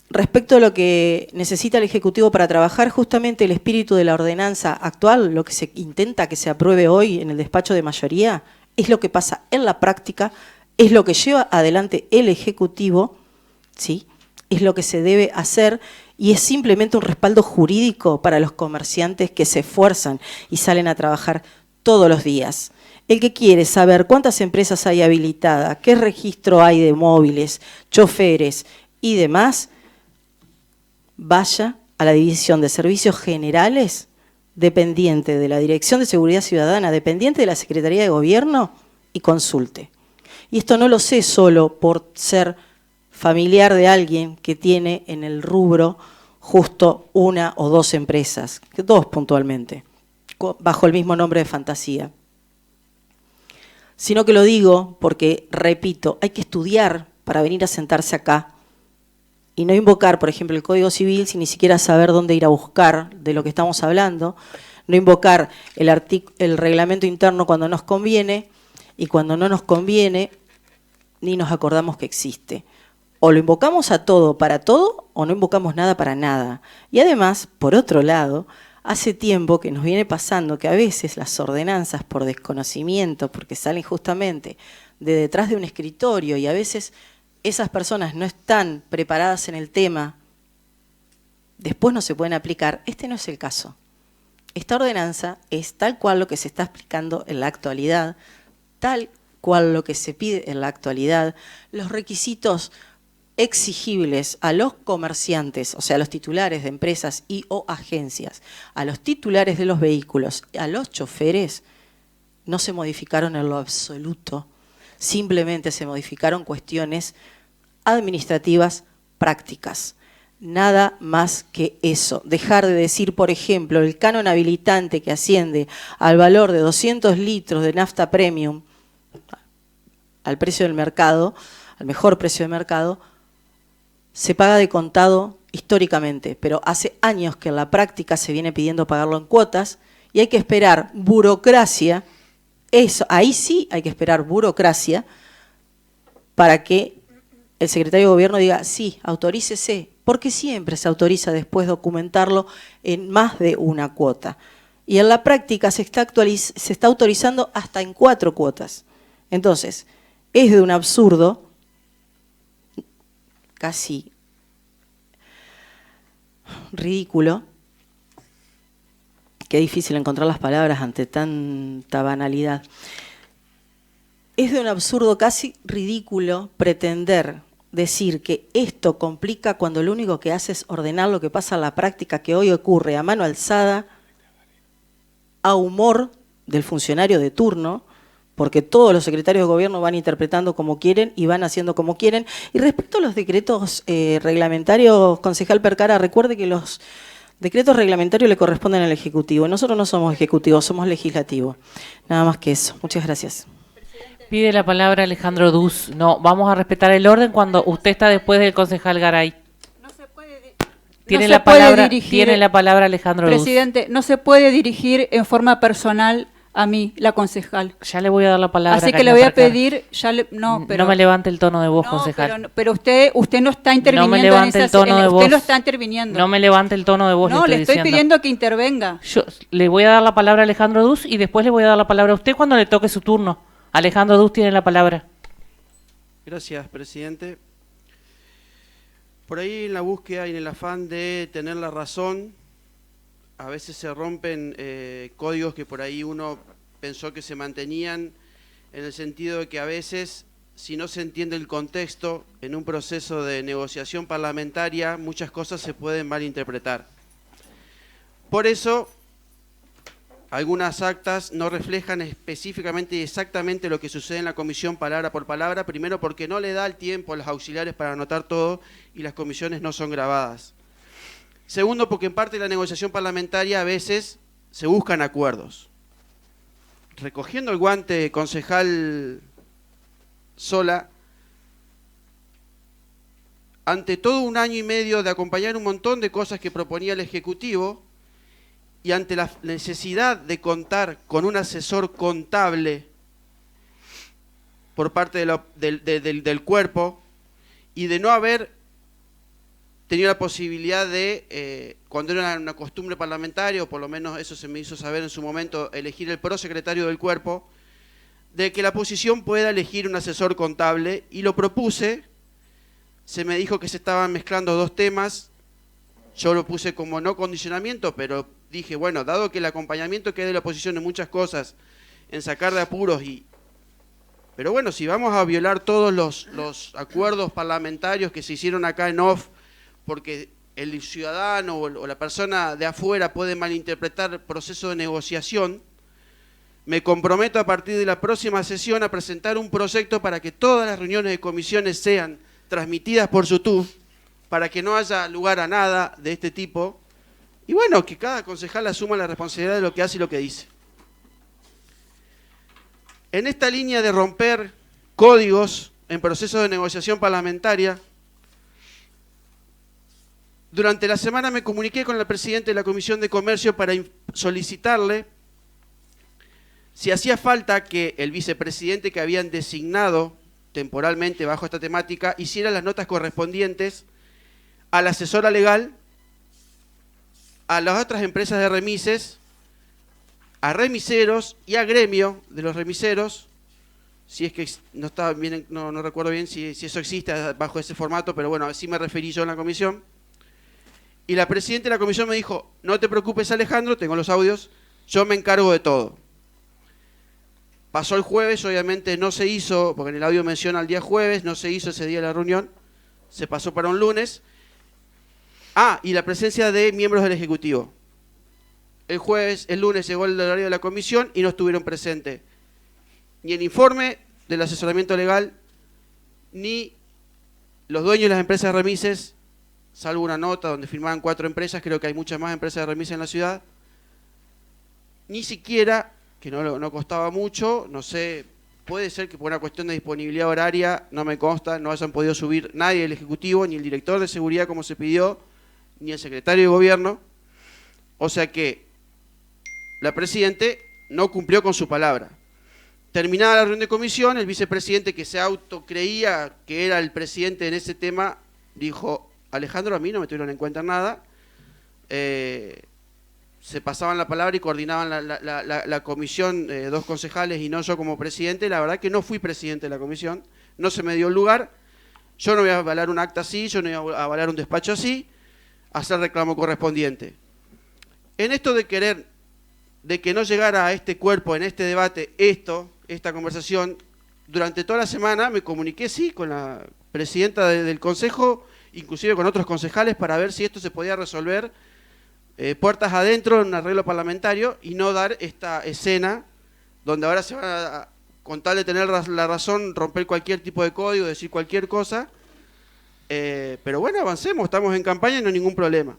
Respecto a lo que necesita el Ejecutivo para trabajar, justamente el espíritu de la ordenanza actual, lo que se intenta que se apruebe hoy en el despacho de mayoría, es lo que pasa en la práctica, es lo que lleva adelante el Ejecutivo, ¿sí? Es lo que se debe hacer y es simplemente un respaldo jurídico para los comerciantes que se esfuerzan y salen a trabajar todos los días. El que quiere saber cuántas empresas hay habilitadas, qué registro hay de móviles, choferes y demás, vaya a la División de Servicios Generales, dependiente de la Dirección de Seguridad Ciudadana, dependiente de la Secretaría de Gobierno, y consulte. Y esto no lo sé solo por ser familiar de alguien que tiene en el rubro justo 1 o 2 empresas, 2 puntualmente, bajo el mismo nombre de fantasía. Sino que lo digo porque, repito, hay que estudiar para venir a sentarse acá y no invocar, por ejemplo, el Código Civil sin ni siquiera saber dónde ir a buscar de lo que estamos hablando, no invocar el reglamento interno cuando nos conviene y cuando no nos conviene ni nos acordamos que existe. O lo invocamos a todo para todo o no invocamos nada para nada. Y además, por otro lado, hace tiempo que nos viene pasando que a veces las ordenanzas por desconocimiento, porque salen justamente de detrás de un escritorio y a veces esas personas no están preparadas en el tema, después no se pueden aplicar. Este no es el caso. Esta ordenanza es tal cual lo que se está explicando en la actualidad, tal cual lo que se pide en la actualidad, los requisitos exigibles a los comerciantes, o sea, a los titulares de empresas y o agencias, a los titulares de los vehículos, a los choferes, no se modificaron en lo absoluto. Simplemente se modificaron cuestiones administrativas prácticas. Nada más que eso. Dejar de decir, por ejemplo, el canon habilitante que asciende al valor de 200 litros de nafta premium, al precio del mercado, al mejor precio del mercado, se paga de contado históricamente, pero hace años que en la práctica se viene pidiendo pagarlo en cuotas y hay que esperar burocracia, eso, ahí sí hay que esperar burocracia para que el secretario de Gobierno diga, sí, autorícese, porque siempre se autoriza después documentarlo en más de una cuota. Y en la práctica se está autorizando hasta en 4 cuotas. Entonces, es de un absurdo, casi ridículo, qué difícil encontrar las palabras ante tanta banalidad. Es de un absurdo casi ridículo pretender decir que esto complica cuando lo único que hace es ordenar lo que pasa en la práctica, que hoy ocurre a mano alzada, a humor del funcionario de turno, porque todos los secretarios de gobierno van interpretando como quieren y van haciendo como quieren. Y respecto a los decretos reglamentarios, concejal Percara, recuerde que los decretos reglamentarios le corresponden al Ejecutivo. Nosotros no somos Ejecutivo, somos Legislativo. Nada más que eso. Muchas gracias. Pide la palabra Alejandro Dus. No, vamos a respetar el orden cuando usted está después del concejal Garay. No se puede, Tiene no la se puede palabra, dirigir, tiene la palabra Alejandro Dus. presidente, no se puede dirigir en forma personal a mí, la concejal. Ya le voy a dar la palabra. Así que Karina le voy a Percara. pedir, no, pero no me levante el tono de voz, no, concejal. pero usted no está interviniendo. No me levante en el tono de voz. Usted no está interviniendo. No me levante el tono de voz. No, le estoy diciendo. pidiendo que intervenga. Yo le voy a dar la palabra a Alejandro Dus y después le voy a dar la palabra a usted cuando le toque su turno. Alejandro Dus tiene la palabra. Gracias, presidente. Por ahí en la búsqueda y en el afán de tener la razón, a veces se rompen códigos que por ahí uno pensó que se mantenían, en el sentido de que a veces, si no se entiende el contexto, en un proceso de negociación parlamentaria, muchas cosas se pueden malinterpretar. Por eso, algunas actas no reflejan específicamente y exactamente lo que sucede en la comisión palabra por palabra, primero porque no le da el tiempo a los auxiliares para anotar todo y las comisiones no son grabadas. Segundo, porque en parte de la negociación parlamentaria a veces se buscan acuerdos. Recogiendo el guante, concejal Sola, ante todo un año y medio de acompañar un montón de cosas que proponía el Ejecutivo y ante la necesidad de contar con un asesor contable por parte del cuerpo y de no haber tenido la posibilidad de, cuando era una costumbre parlamentaria, o por lo menos eso se me hizo saber en su momento, elegir el prosecretario del cuerpo, de que la oposición pueda elegir un asesor contable, y lo propuse. Se me dijo que se estaban mezclando 2 temas, yo lo puse como no condicionamiento, pero dije, bueno, dado que el acompañamiento que hay de la oposición en muchas cosas, en sacar de apuros, pero bueno, si vamos a violar todos los acuerdos parlamentarios que se hicieron acá en off, porque el ciudadano o la persona de afuera puede malinterpretar el proceso de negociación, me comprometo a partir de la próxima sesión a presentar un proyecto para que todas las reuniones de comisiones sean transmitidas por YouTube, para que no haya lugar a nada de este tipo, y bueno, que cada concejal asuma la responsabilidad de lo que hace y lo que dice. En esta línea de romper códigos en procesos de negociación parlamentaria, durante la semana me comuniqué con el presidente de la Comisión de Comercio para solicitarle si hacía falta que el vicepresidente que habían designado temporalmente bajo esta temática hiciera las notas correspondientes a la asesora legal, a las otras empresas de remises, a remiseros y a gremio de los remiseros, si es que no estaba bien, no recuerdo bien si eso existe bajo ese formato, pero bueno, así me referí yo en la comisión. Y la presidenta de la comisión me dijo, no te preocupes Alejandro, tengo los audios, yo me encargo de todo. Pasó el jueves, obviamente no se hizo, porque en el audio menciona el día jueves, no se hizo ese día la reunión, se pasó para un lunes. Y la presencia de miembros del Ejecutivo. El lunes llegó el horario de la comisión y no estuvieron presentes ni el informe del asesoramiento legal, ni los dueños de las empresas de remises, salvo una nota donde firmaban 4 empresas, creo que hay muchas más empresas de remisas en la ciudad. Ni siquiera, que no costaba mucho, no sé, puede ser que por una cuestión de disponibilidad horaria, no me consta, no hayan podido subir nadie del Ejecutivo, ni el director de seguridad como se pidió, ni el secretario de Gobierno. O sea que la Presidente no cumplió con su palabra. Terminada la reunión de comisión, el vicepresidente, que se autocreía que era el presidente en ese tema, dijo: Alejandro, a mí no me tuvieron en cuenta nada. Se pasaban la palabra y coordinaban la comisión 2 concejales y no yo como presidente. La verdad que no fui presidente de la comisión, no se me dio el lugar. Yo no voy a avalar un acta así, yo no voy a avalar un despacho así, hacer reclamo correspondiente. En esto de querer, de que no llegara a este cuerpo, en este debate, esta conversación, durante toda la semana me comuniqué, sí, con la presidenta del Consejo, inclusive con otros concejales, para ver si esto se podía resolver puertas adentro en un arreglo parlamentario y no dar esta escena donde ahora se van a, con tal de tener la razón, romper cualquier tipo de código, decir cualquier cosa. Pero bueno, avancemos, estamos en campaña y no hay ningún problema.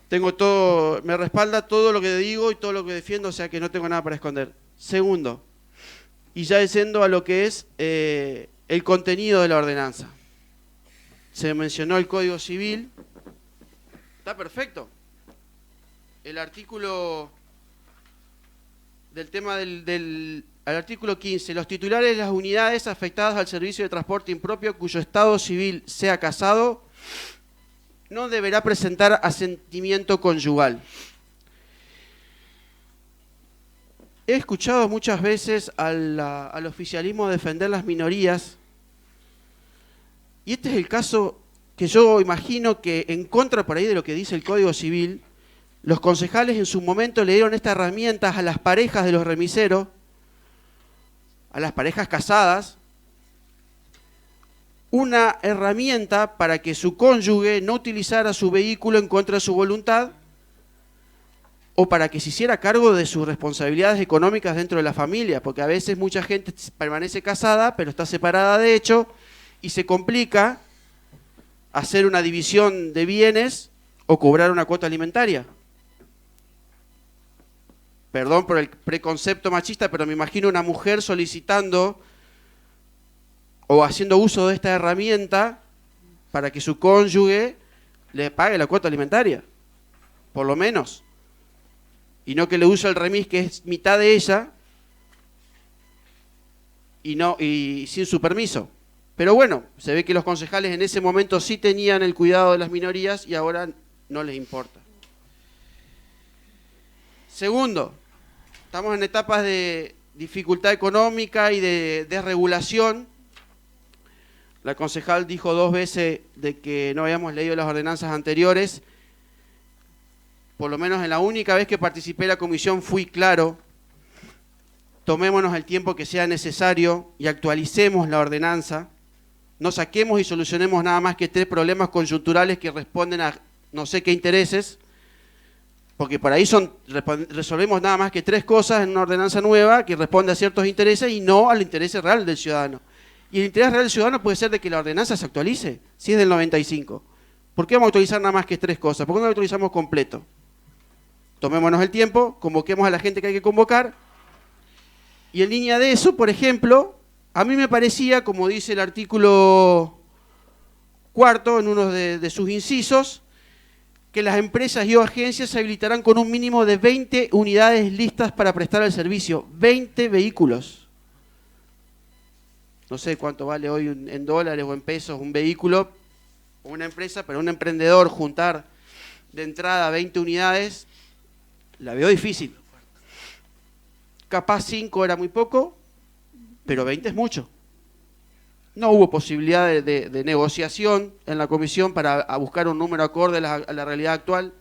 Tengo todo, me respalda todo lo que digo y todo lo que defiendo, o sea que no tengo nada para esconder. Segundo, y ya yendo a lo que es el contenido de la ordenanza. Se mencionó el Código Civil. Está perfecto. El artículo del tema al artículo 15. Los titulares de las unidades afectadas al servicio de transporte impropio cuyo estado civil sea casado no deberá presentar asentimiento conyugal. He escuchado muchas veces al oficialismo defender las minorías, y este es el caso que yo imagino que, en contra por ahí de lo que dice el Código Civil, los concejales en su momento le dieron estas herramientas a las parejas de los remiseros, a las parejas casadas, una herramienta para que su cónyuge no utilizara su vehículo en contra de su voluntad, o para que se hiciera cargo de sus responsabilidades económicas dentro de la familia, porque a veces mucha gente permanece casada, pero está separada de hecho, y se complica hacer una división de bienes o cobrar una cuota alimentaria. Perdón por el preconcepto machista, pero me imagino una mujer solicitando o haciendo uso de esta herramienta para que su cónyuge le pague la cuota alimentaria, por lo menos. Y no que le use el remis, que es mitad de ella, y sin su permiso. Pero bueno, se ve que los concejales en ese momento sí tenían el cuidado de las minorías y ahora no les importa. Segundo, estamos en etapas de dificultad económica y de desregulación. La concejal dijo 2 veces de que no habíamos leído las ordenanzas anteriores. Por lo menos en la única vez que participé en la comisión fui claro. Tomémonos el tiempo que sea necesario y actualicemos la ordenanza. No saquemos y solucionemos nada más que 3 problemas coyunturales que responden a no sé qué intereses, porque por ahí resolvemos nada más que 3 cosas en una ordenanza nueva que responde a ciertos intereses y no al interés real del ciudadano. Y el interés real del ciudadano puede ser de que la ordenanza se actualice, si es del 95. ¿Por qué vamos a actualizar nada más que 3 cosas? ¿Por qué no lo actualizamos completo? Tomémonos el tiempo, convoquemos a la gente que hay que convocar. Y en línea de eso, por ejemplo, a mí me parecía, como dice el artículo 4 en uno de sus incisos, que las empresas y o agencias se habilitarán con un mínimo de 20 unidades listas para prestar el servicio. 20 vehículos. No sé cuánto vale hoy en dólares o en pesos un vehículo o una empresa, pero un emprendedor juntar de entrada 20 unidades, la veo difícil. Capaz 5 era muy poco, pero 20 es mucho. No hubo posibilidad de negociación en la comisión para buscar un número acorde a la realidad actual.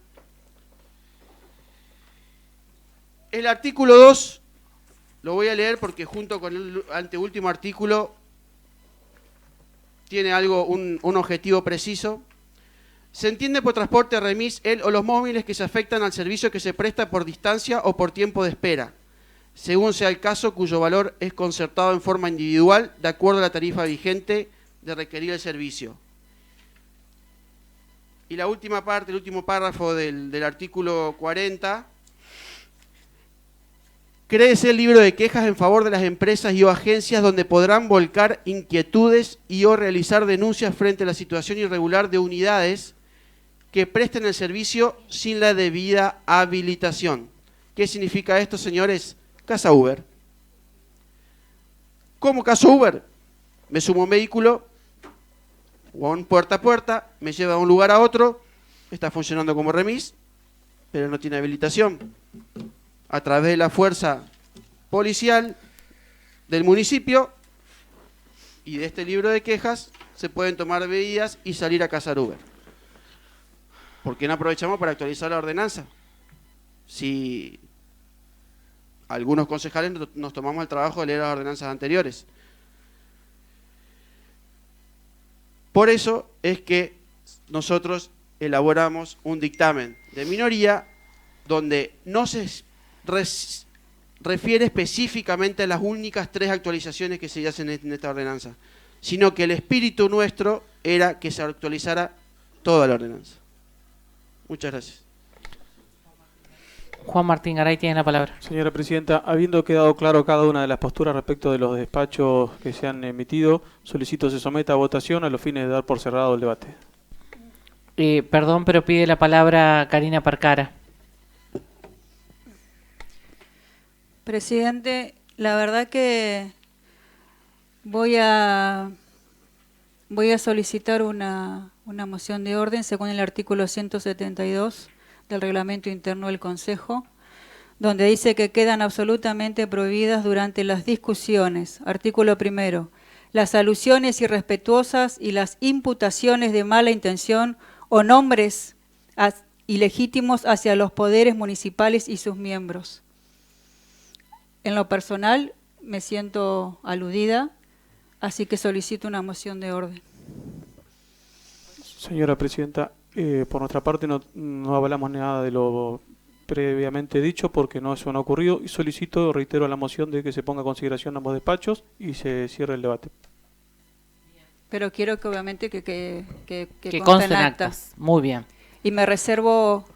El artículo 2, lo voy a leer porque junto con el anteúltimo artículo tiene un objetivo preciso. Se entiende por transporte remis el o los móviles que se afectan al servicio que se presta por distancia o por tiempo de espera, según sea el caso, cuyo valor es concertado en forma individual de acuerdo a la tarifa vigente de requerir el servicio. Y la última parte, el último párrafo del artículo 40, créese el libro de quejas en favor de las empresas y o agencias donde podrán volcar inquietudes y o realizar denuncias frente a la situación irregular de unidades que presten el servicio sin la debida habilitación. ¿Qué significa esto, señores? Casa Uber. ¿Cómo caso Uber? Me sumo a un vehículo, puerta a puerta, me lleva de un lugar a otro, está funcionando como remis, pero no tiene habilitación. A través de la fuerza policial del municipio y de este libro de quejas se pueden tomar medidas y salir a cazar Uber. ¿Por qué no aprovechamos para actualizar la ordenanza? Si algunos concejales nos tomamos el trabajo de leer las ordenanzas anteriores. Por eso es que nosotros elaboramos un dictamen de minoría donde no se refiere específicamente a las únicas 3 actualizaciones que se hacen en esta ordenanza, sino que el espíritu nuestro era que se actualizara toda la ordenanza. Muchas gracias. Juan Martín Garay tiene la palabra. Señora Presidenta, habiendo quedado claro cada una de las posturas respecto de los despachos que se han emitido, solicito se someta a votación a los fines de dar por cerrado el debate. Perdón, pero pide la palabra Karina Parcara. Presidente, la verdad que voy a solicitar una moción de orden según el artículo 172 del reglamento interno del Consejo, donde dice que quedan absolutamente prohibidas durante las discusiones. Artículo primero, las alusiones irrespetuosas y las imputaciones de mala intención o nombres ilegítimos hacia los poderes municipales y sus miembros. En lo personal me siento aludida, así que solicito una moción de orden. Señora Presidenta, por nuestra parte no avalamos nada de lo previamente dicho porque eso no ha ocurrido y solicito, reitero la moción de que se ponga a consideración ambos despachos y se cierre el debate. Pero quiero que obviamente que consten actas. Muy bien. Y me reservo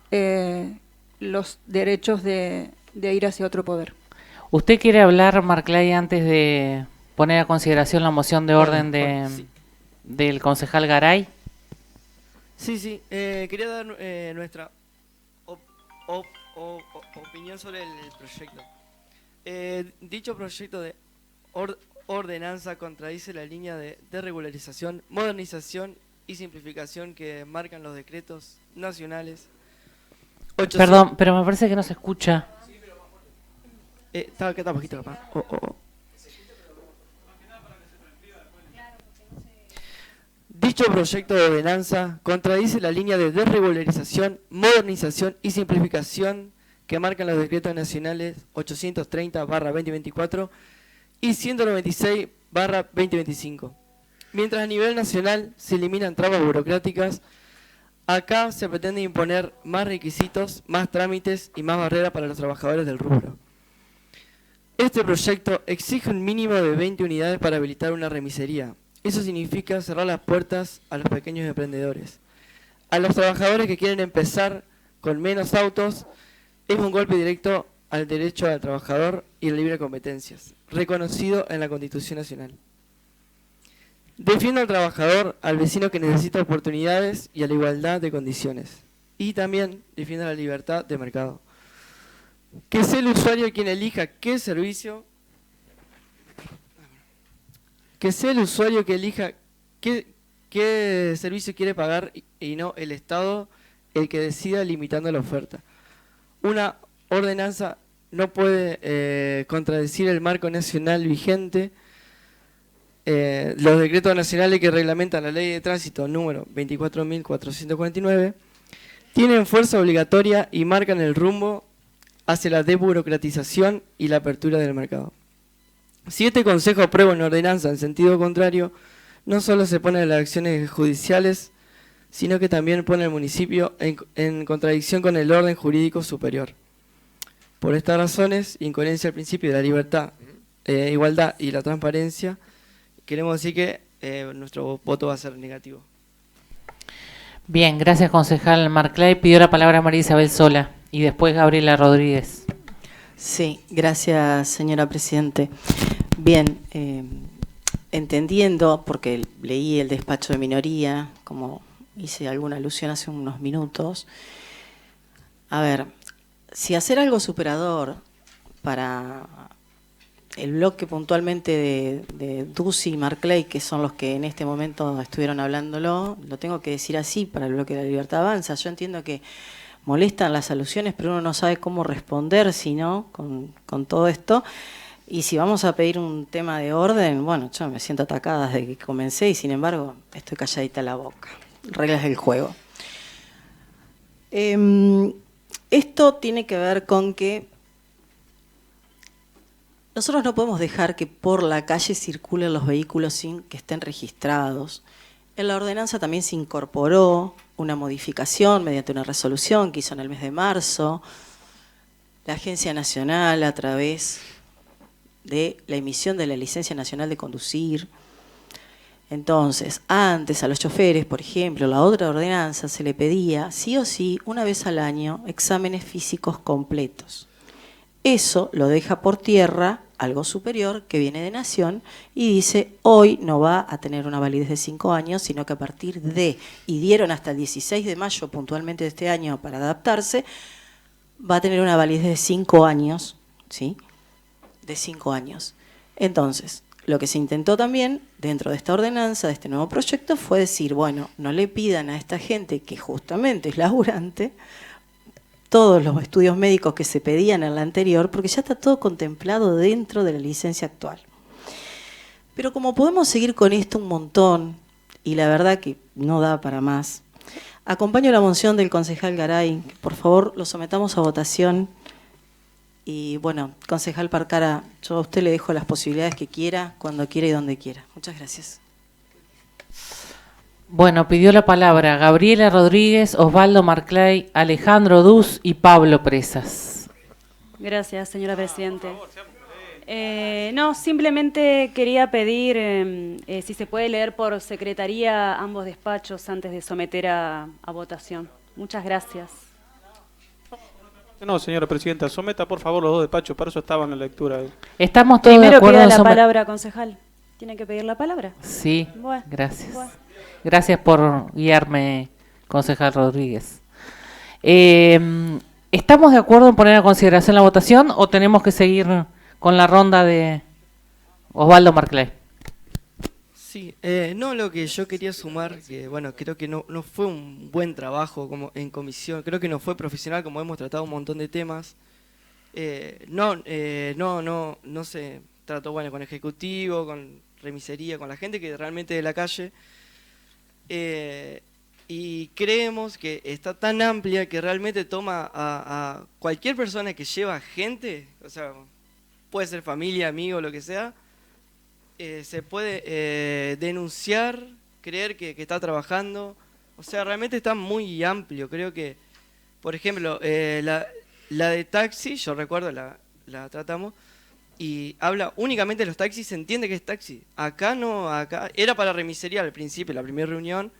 los derechos de ir hacia otro poder. ¿Usted quiere hablar, Marclay, antes de poner a consideración la moción de orden sí. del concejal Garay? Sí. Quería dar nuestra opinión sobre el proyecto. Dicho proyecto de ordenanza contradice la línea de regularización, modernización y simplificación que marcan los decretos nacionales. Perdón, pero me parece que no se escucha. Está bajito, capaz. Dicho proyecto de ordenanza contradice la línea de desregularización, modernización y simplificación que marcan los decretos nacionales 830/2024 y 196/2025. Mientras a nivel nacional se eliminan trabas burocráticas, acá se pretende imponer más requisitos, más trámites y más barreras para los trabajadores del rubro. Este proyecto exige un mínimo de 20 unidades para habilitar una remisería. Eso significa cerrar las puertas a los pequeños emprendedores. A los trabajadores que quieren empezar con menos autos, es un golpe directo al derecho al trabajador y la libre competencias, reconocido en la Constitución Nacional. Defiende al trabajador, al vecino que necesita oportunidades y a la igualdad de condiciones. Y también defiende la libertad de mercado. Que sea el usuario quien elija qué servicio, que sea el usuario que elija qué servicio quiere pagar y no el Estado el que decida limitando la oferta. Una ordenanza no puede contradecir el marco nacional vigente. Los decretos nacionales que reglamentan la ley de tránsito número 24.449 tienen fuerza obligatoria y marcan el rumbo hacia la desburocratización y la apertura del mercado. Si este Consejo aprueba una ordenanza en sentido contrario, no solo se pone las acciones judiciales, sino que también pone al municipio en contradicción con el orden jurídico superior. Por estas razones, incoherencia al principio de la libertad, igualdad y la transparencia, queremos decir que nuestro voto va a ser negativo. Bien, gracias concejal Marclay. Pidió la palabra María Isabel Sola y después Gabriela Rodríguez. Sí, gracias señora Presidente. Bien, entendiendo, porque leí el despacho de minoría, como hice alguna alusión hace unos minutos, a ver, si hacer algo superador para el bloque puntualmente de Ducy y Marclay, que son los que en este momento estuvieron hablándolo, lo tengo que decir así para el bloque de la Libertad Avanza. Yo entiendo que molestan las alusiones, pero uno no sabe cómo responder, si no, con todo esto. Y si vamos a pedir un tema de orden, bueno, yo me siento atacada desde que comencé y sin embargo estoy calladita la boca. Reglas del juego. Esto tiene que ver con que nosotros no podemos dejar que por la calle circulen los vehículos sin que estén registrados. En la ordenanza también se incorporó una modificación mediante una resolución que hizo en el mes de marzo la Agencia Nacional a través de la emisión de la Licencia Nacional de Conducir. Entonces, antes a los choferes, por ejemplo, la otra ordenanza se le pedía sí o sí, una vez al año, exámenes físicos completos. Eso lo deja por tierra algo superior que viene de Nación y dice hoy no va a tener una validez de 5 años, sino que a partir de, y dieron hasta el 16 de mayo puntualmente de este año para adaptarse, va a tener una validez de 5 años, ¿sí? De 5 años. Entonces, lo que se intentó también dentro de esta ordenanza, de este nuevo proyecto, fue decir, bueno, no le pidan a esta gente que justamente es laburante todos los estudios médicos que se pedían en la anterior, porque ya está todo contemplado dentro de la licencia actual. Pero como podemos seguir con esto un montón, y la verdad que no da para más, acompaño la moción del concejal Garay, por favor lo sometamos a votación. Y bueno, concejal Parcara, yo a usted le dejo las posibilidades que quiera, cuando quiera y donde quiera. Muchas gracias. Bueno, pidió la palabra Gabriela Rodríguez, Osvaldo Marclay, Alejandro Duz y Pablo Presas. Gracias, señora Presidente. No, simplemente quería pedir si se puede leer por secretaría ambos despachos antes de someter a votación. Muchas gracias. No, señora Presidenta, someta por favor los dos despachos, para eso estaba en la lectura. Estamos todos de acuerdo. Primero pida la palabra, concejal. ¿Tiene que pedir la palabra? Sí, bueno, gracias. Bueno. Gracias por guiarme, concejal Rodríguez. ¿Estamos de acuerdo en poner a consideración la votación o tenemos que seguir con la ronda de Osvaldo Marclay? Sí, no, lo que yo quería sumar, que bueno, creo que no fue un buen trabajo como en comisión, creo que no fue profesional, como hemos tratado un montón de temas. No se trató bueno con ejecutivo, con remisería, con la gente que realmente de la calle. Y creemos que está tan amplia que realmente toma a cualquier persona que lleva gente, o sea, puede ser familia, amigo, lo que sea, se puede denunciar, creer que está trabajando, o sea, realmente está muy amplio. Creo que, por ejemplo, la de taxi, yo recuerdo, la tratamos, y habla únicamente de los taxis, se entiende que es taxi. Acá no, acá era para remisería al principio, la primera reunión,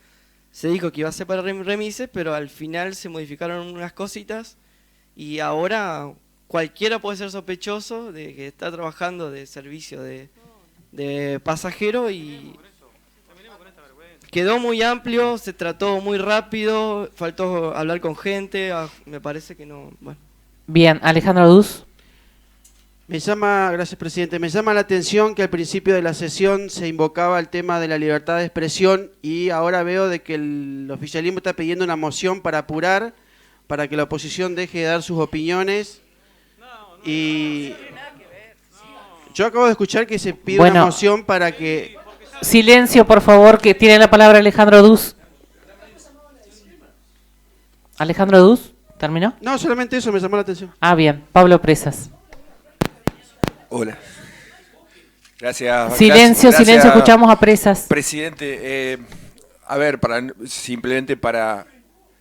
se dijo que iba a ser para remises, pero al final se modificaron unas cositas y ahora cualquiera puede ser sospechoso de que está trabajando de servicio de pasajero y quedó muy amplio, se trató muy rápido, faltó hablar con gente, me parece que no. Bueno. Bien, Alejandro Duz. Gracias presidente, me llama la atención que al principio de la sesión se invocaba el tema de la libertad de expresión y ahora veo de que el oficialismo está pidiendo una moción para apurar, para que la oposición deje de dar sus opiniones. Y yo acabo de escuchar que se pide una moción para que... Silencio, por favor, que tiene la palabra Alejandro Duz. ¿Alejandro Duz? ¿Terminó? No, solamente eso me llamó la atención. Ah, bien. Pablo Presas. Hola. Gracias. Silencio, gracias, silencio, escuchamos a Presas. Presidente, a ver, simplemente para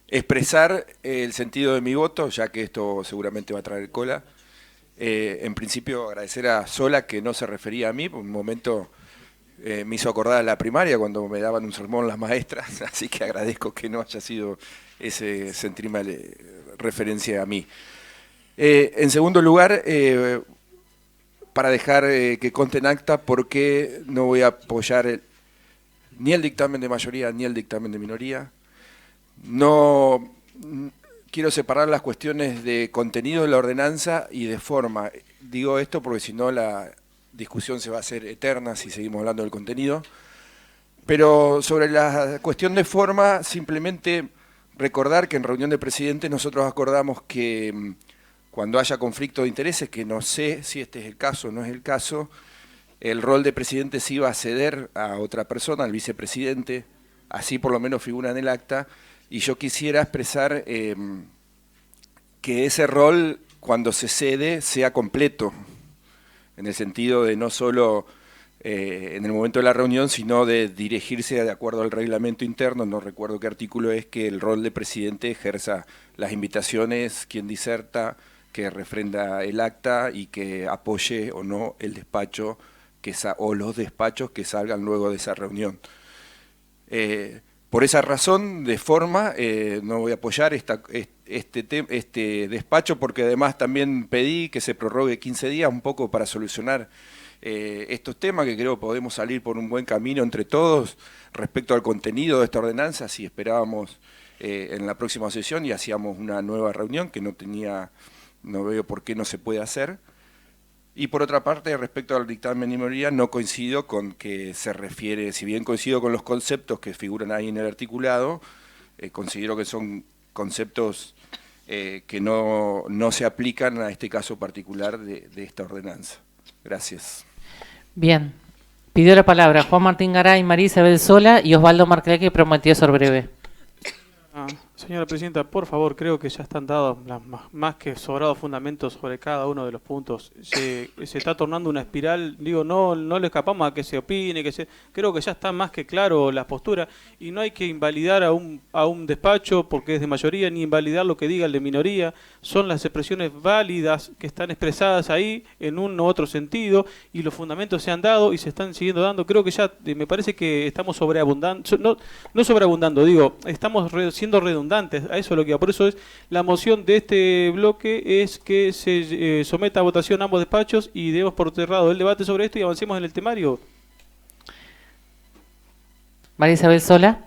expresar el sentido de mi voto, ya que esto seguramente va a traer cola. En principio agradecer a Sola que no se refería a mí, por un momento me hizo acordar a la primaria cuando me daban un sermón las maestras, así que agradezco que no haya sido ese sentirme referencia a mí. En segundo lugar, para dejar que conste en acta por qué no voy a apoyar ni el dictamen de mayoría ni el dictamen de minoría. No quiero separar las cuestiones de contenido de la ordenanza y de forma. Digo esto porque si no la discusión se va a hacer eterna si seguimos hablando del contenido. Pero sobre la cuestión de forma, simplemente recordar que en reunión de presidentes nosotros acordamos que cuando haya conflicto de intereses, que no sé si este es el caso o no es el caso, el rol de presidente se iba a ceder a otra persona, al vicepresidente, así por lo menos figura en el acta, y yo quisiera expresar que ese rol, cuando se cede, sea completo, en el sentido de no solo en el momento de la reunión, sino de dirigirse de acuerdo al reglamento interno, no recuerdo qué artículo es, que el rol de presidente ejerza las invitaciones, quien diserta, que refrenda el acta y que apoye o no el despacho o los despachos que salgan luego de esa reunión. Por esa razón, de forma, no voy a apoyar este despacho, porque además también pedí que se prorrogue 15 días un poco para solucionar estos temas, que creo podemos salir por un buen camino entre todos respecto al contenido de esta ordenanza, si esperábamos en la próxima sesión y hacíamos una nueva reunión que no veo por qué no se puede hacer. Y por otra parte, respecto al dictamen de minoría, no coincido con que se refiere, si bien coincido con los conceptos que figuran ahí en el articulado, considero que son conceptos que no se aplican a este caso particular de esta ordenanza. Gracias. Bien. Pidió la palabra Juan Martín Garay, María Isabel Sola y Osvaldo Marclay, que prometió ser breve. Señora Presidenta, por favor, creo que ya están dados más que sobrados fundamentos sobre cada uno de los puntos. Se está tornando una espiral, digo, no le escapamos a que se opine, creo que ya está más que claro la postura y no hay que invalidar a un despacho porque es de mayoría, ni invalidar lo que diga el de minoría. Son las expresiones válidas que están expresadas ahí en un u otro sentido y los fundamentos se han dado y se están siguiendo dando. Creo que ya me parece que estamos sobreabundando, no sobreabundando, digo, estamos siendo redundantes. A eso es lo que va. Por eso es la moción de este bloque es que se someta a votación ambos despachos y demos por cerrado el debate sobre esto y avancemos en el temario. María Isabel Sola.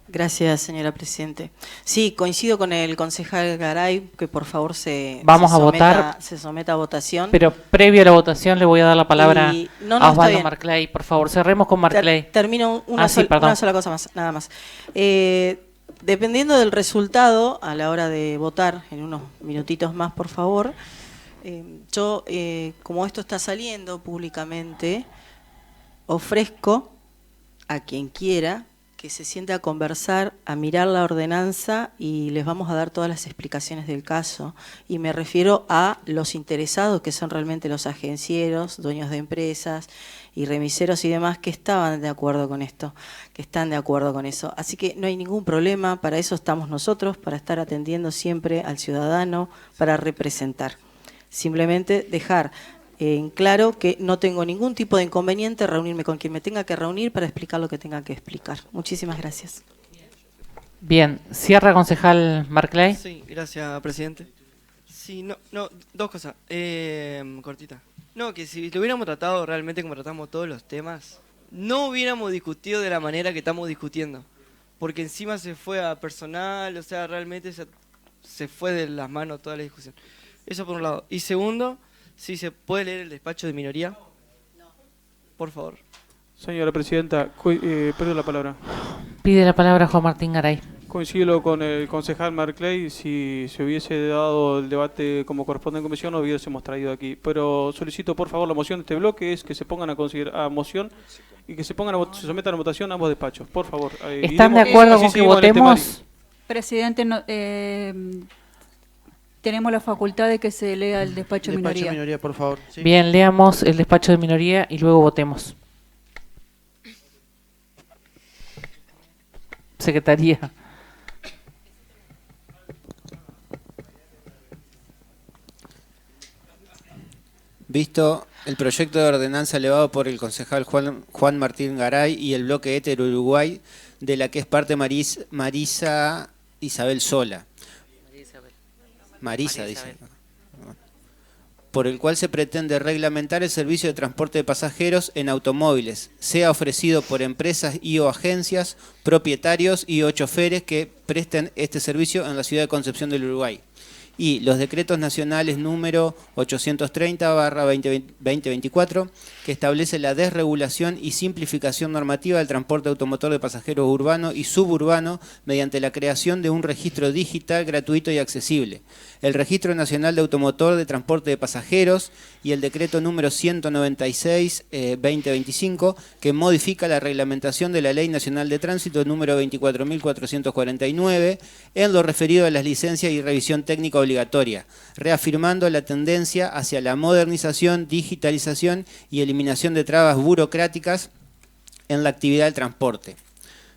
Gracias, señora Presidente. Sí, coincido con el concejal Garay, que por favor se someta a votación. Pero previo a la votación le voy a dar la palabra a Osvaldo bien. Marclay. Por favor, cerremos con Marclay. Termino una sola cosa más, nada más. Dependiendo del resultado, a la hora de votar, en unos minutitos más, por favor, yo, como esto está saliendo públicamente, ofrezco a quien quiera que se siente a conversar, a mirar la ordenanza y les vamos a dar todas las explicaciones del caso. Y me refiero a los interesados, que son realmente los agencieros, dueños de empresas y remiseros y demás, que estaban de acuerdo con esto, que están de acuerdo con eso. Así que no hay ningún problema, para eso estamos nosotros, para estar atendiendo siempre al ciudadano, para representar. Simplemente dejar en claro que no tengo ningún tipo de inconveniente reunirme con quien me tenga que reunir para explicar lo que tenga que explicar. Muchísimas gracias. Bien, cierra concejal Marclay. Sí, gracias, presidente. Sí, dos cosas, cortita. No, que si lo hubiéramos tratado realmente como tratamos todos los temas, no hubiéramos discutido de la manera que estamos discutiendo. Porque encima se fue a personal, o sea, realmente se fue de las manos toda la discusión. Eso por un lado. Y segundo, si se puede leer el despacho de minoría. No. Por favor. Señora Presidenta, pido la palabra. Pide la palabra Juan Martín Garay. Coincido con el concejal Marclay, si se hubiese dado el debate como corresponde en comisión, lo hubiésemos traído aquí. Pero solicito, por favor, la moción de este bloque es que se pongan a moción y que se sometan a votación ambos despachos, por favor. ¿Están de acuerdo con que votemos? Presidente, tenemos la facultad de que se lea el despacho de minoría. Despacho de minoría, por favor. Sí. Bien, leamos el despacho de minoría y luego votemos. Secretaría. Visto el proyecto de ordenanza elevado por el concejal Juan Martín Garay y el bloque Éter Uruguay, de la que es parte Marisa Isabel Sola. Marisa, dice. Por el cual se pretende reglamentar el servicio de transporte de pasajeros en automóviles, sea ofrecido por empresas y o agencias, propietarios y o choferes que presten este servicio en la ciudad de Concepción del Uruguay. Y los decretos nacionales número 830/2024, que establece la desregulación y simplificación normativa del transporte automotor de pasajeros urbano y suburbano mediante la creación de un registro digital gratuito y accesible, el Registro Nacional de Automotor de Transporte de Pasajeros y el decreto número 196/2025, que modifica la reglamentación de la Ley Nacional de Tránsito número 24.449 en lo referido a las licencias y revisión técnica obligatoria, reafirmando la tendencia hacia la modernización, digitalización y eliminación de trabas burocráticas en la actividad del transporte.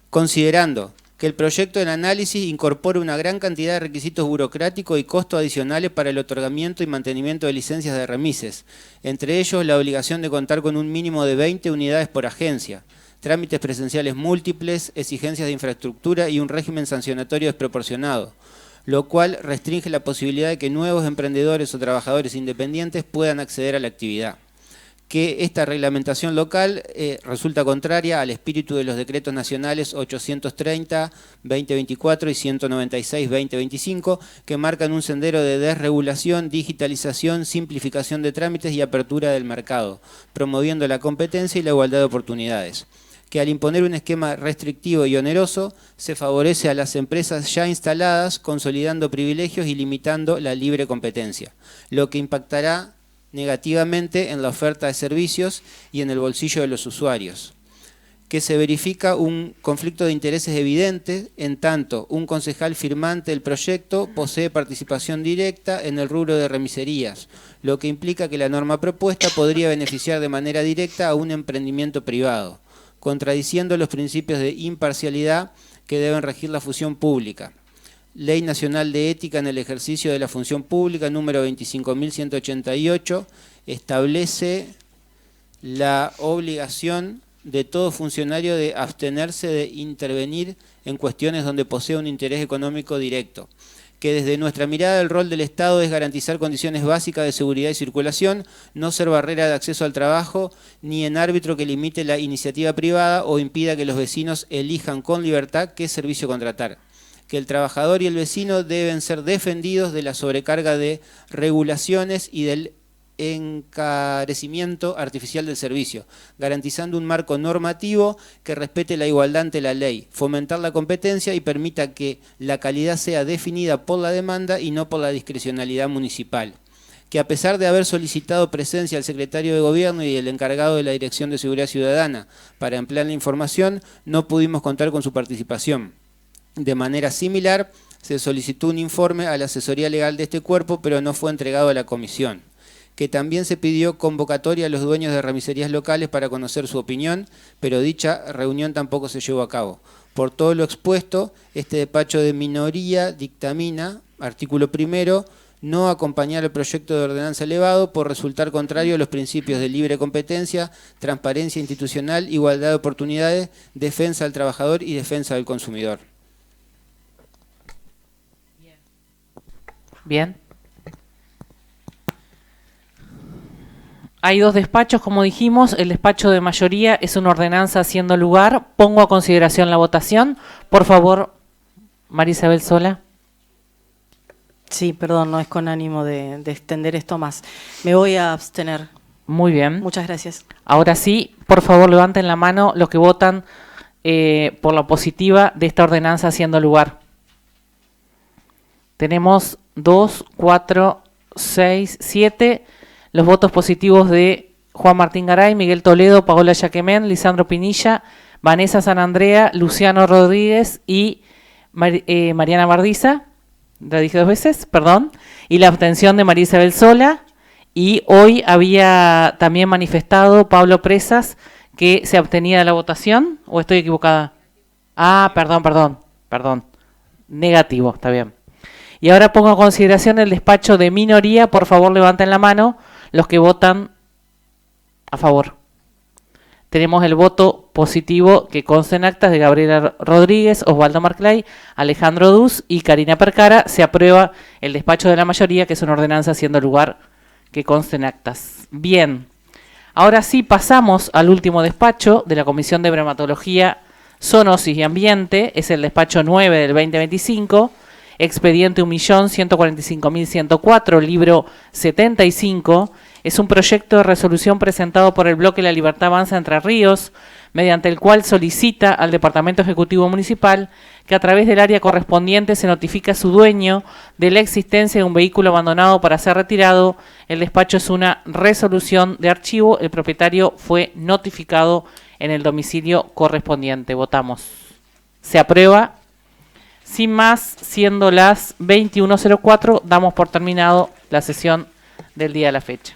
Considerando que el proyecto en análisis incorpora una gran cantidad de requisitos burocráticos y costos adicionales para el otorgamiento y mantenimiento de licencias de remises, entre ellos la obligación de contar con un mínimo de 20 unidades por agencia, trámites presenciales múltiples, exigencias de infraestructura y un régimen sancionatorio desproporcionado, lo cual restringe la posibilidad de que nuevos emprendedores o trabajadores independientes puedan acceder a la actividad. Que esta reglamentación local resulta contraria al espíritu de los decretos nacionales 830/2024 y 196/2025, que marcan un sendero de desregulación, digitalización, simplificación de trámites y apertura del mercado, promoviendo la competencia y la igualdad de oportunidades. Que al imponer un esquema restrictivo y oneroso, se favorece a las empresas ya instaladas, consolidando privilegios y limitando la libre competencia, lo que impactará negativamente en la oferta de servicios y en el bolsillo de los usuarios. Que se verifica un conflicto de intereses evidente, en tanto un concejal firmante del proyecto posee participación directa en el rubro de remiserías, lo que implica que la norma propuesta podría beneficiar de manera directa a un emprendimiento privado, contradiciendo los principios de imparcialidad que deben regir la función pública. Ley Nacional de Ética en el Ejercicio de la Función Pública, número 25.188, establece la obligación de todo funcionario de abstenerse de intervenir en cuestiones donde posee un interés económico directo. Que desde nuestra mirada el rol del Estado es garantizar condiciones básicas de seguridad y circulación, no ser barrera de acceso al trabajo, ni en árbitro que limite la iniciativa privada o impida que los vecinos elijan con libertad qué servicio contratar. Que el trabajador y el vecino deben ser defendidos de la sobrecarga de regulaciones y del encarecimiento artificial del servicio, garantizando un marco normativo que respete la igualdad ante la ley, fomentar la competencia y permita que la calidad sea definida por la demanda y no por la discrecionalidad municipal. Que a pesar de haber solicitado presencia al secretario de Gobierno y el encargado de la Dirección de Seguridad Ciudadana para emplear la información, no pudimos contar con su participación. De manera similar, se solicitó un informe a la asesoría legal de este cuerpo, pero no fue entregado a la comisión. Que también se pidió convocatoria a los dueños de remiserías locales para conocer su opinión, pero dicha reunión tampoco se llevó a cabo. Por todo lo expuesto, este despacho de minoría dictamina, artículo 1, no acompañar el proyecto de ordenanza elevado por resultar contrario a los principios de libre competencia, transparencia institucional, igualdad de oportunidades, defensa del trabajador y defensa del consumidor. Bien. Hay dos despachos, como dijimos. El despacho de mayoría es una ordenanza haciendo lugar. Pongo a consideración la votación. Por favor, María Isabel Sola. Sí, perdón, no es con ánimo de extender esto más. Me voy a abstener. Muy bien. Muchas gracias. Ahora sí, por favor, levanten la mano los que votan por la positiva de esta ordenanza haciendo lugar. Tenemos 2, 4, 6, 7... los votos positivos de Juan Martín Garay, Miguel Toledo, Paola Yaquemén, Lisandro Pinilla, Vanessa San Andrea, Luciano Rodríguez y Mariana Bardiza, la dije 2 veces, perdón, y la abstención de María Isabel Sola. Y hoy había también manifestado Pablo Presas que se abstenía de la votación, ¿o estoy equivocada? Ah, perdón. Negativo, está bien. Y ahora pongo a consideración el despacho de minoría. Por favor, levanten la mano los que votan a favor. Tenemos el voto positivo que consta en actas de Gabriela Rodríguez, Osvaldo Marclay, Alejandro Duz y Karina Percara. Se aprueba el despacho de la mayoría, que es una ordenanza haciendo lugar que conste en actas. Bien, ahora sí pasamos al último despacho de la Comisión de Bromatología, Zoonosis y Ambiente. Es el despacho 9 del 2025, expediente 1.145.104, libro 75. Es un proyecto de resolución presentado por el bloque La Libertad Avanza Entre Ríos, mediante el cual solicita al Departamento Ejecutivo Municipal que a través del área correspondiente se notifique a su dueño de la existencia de un vehículo abandonado para ser retirado. El despacho es una resolución de archivo. El propietario fue notificado en el domicilio correspondiente. Votamos. Se aprueba. Sin más, siendo las 21:04, damos por terminado la sesión del día de la fecha.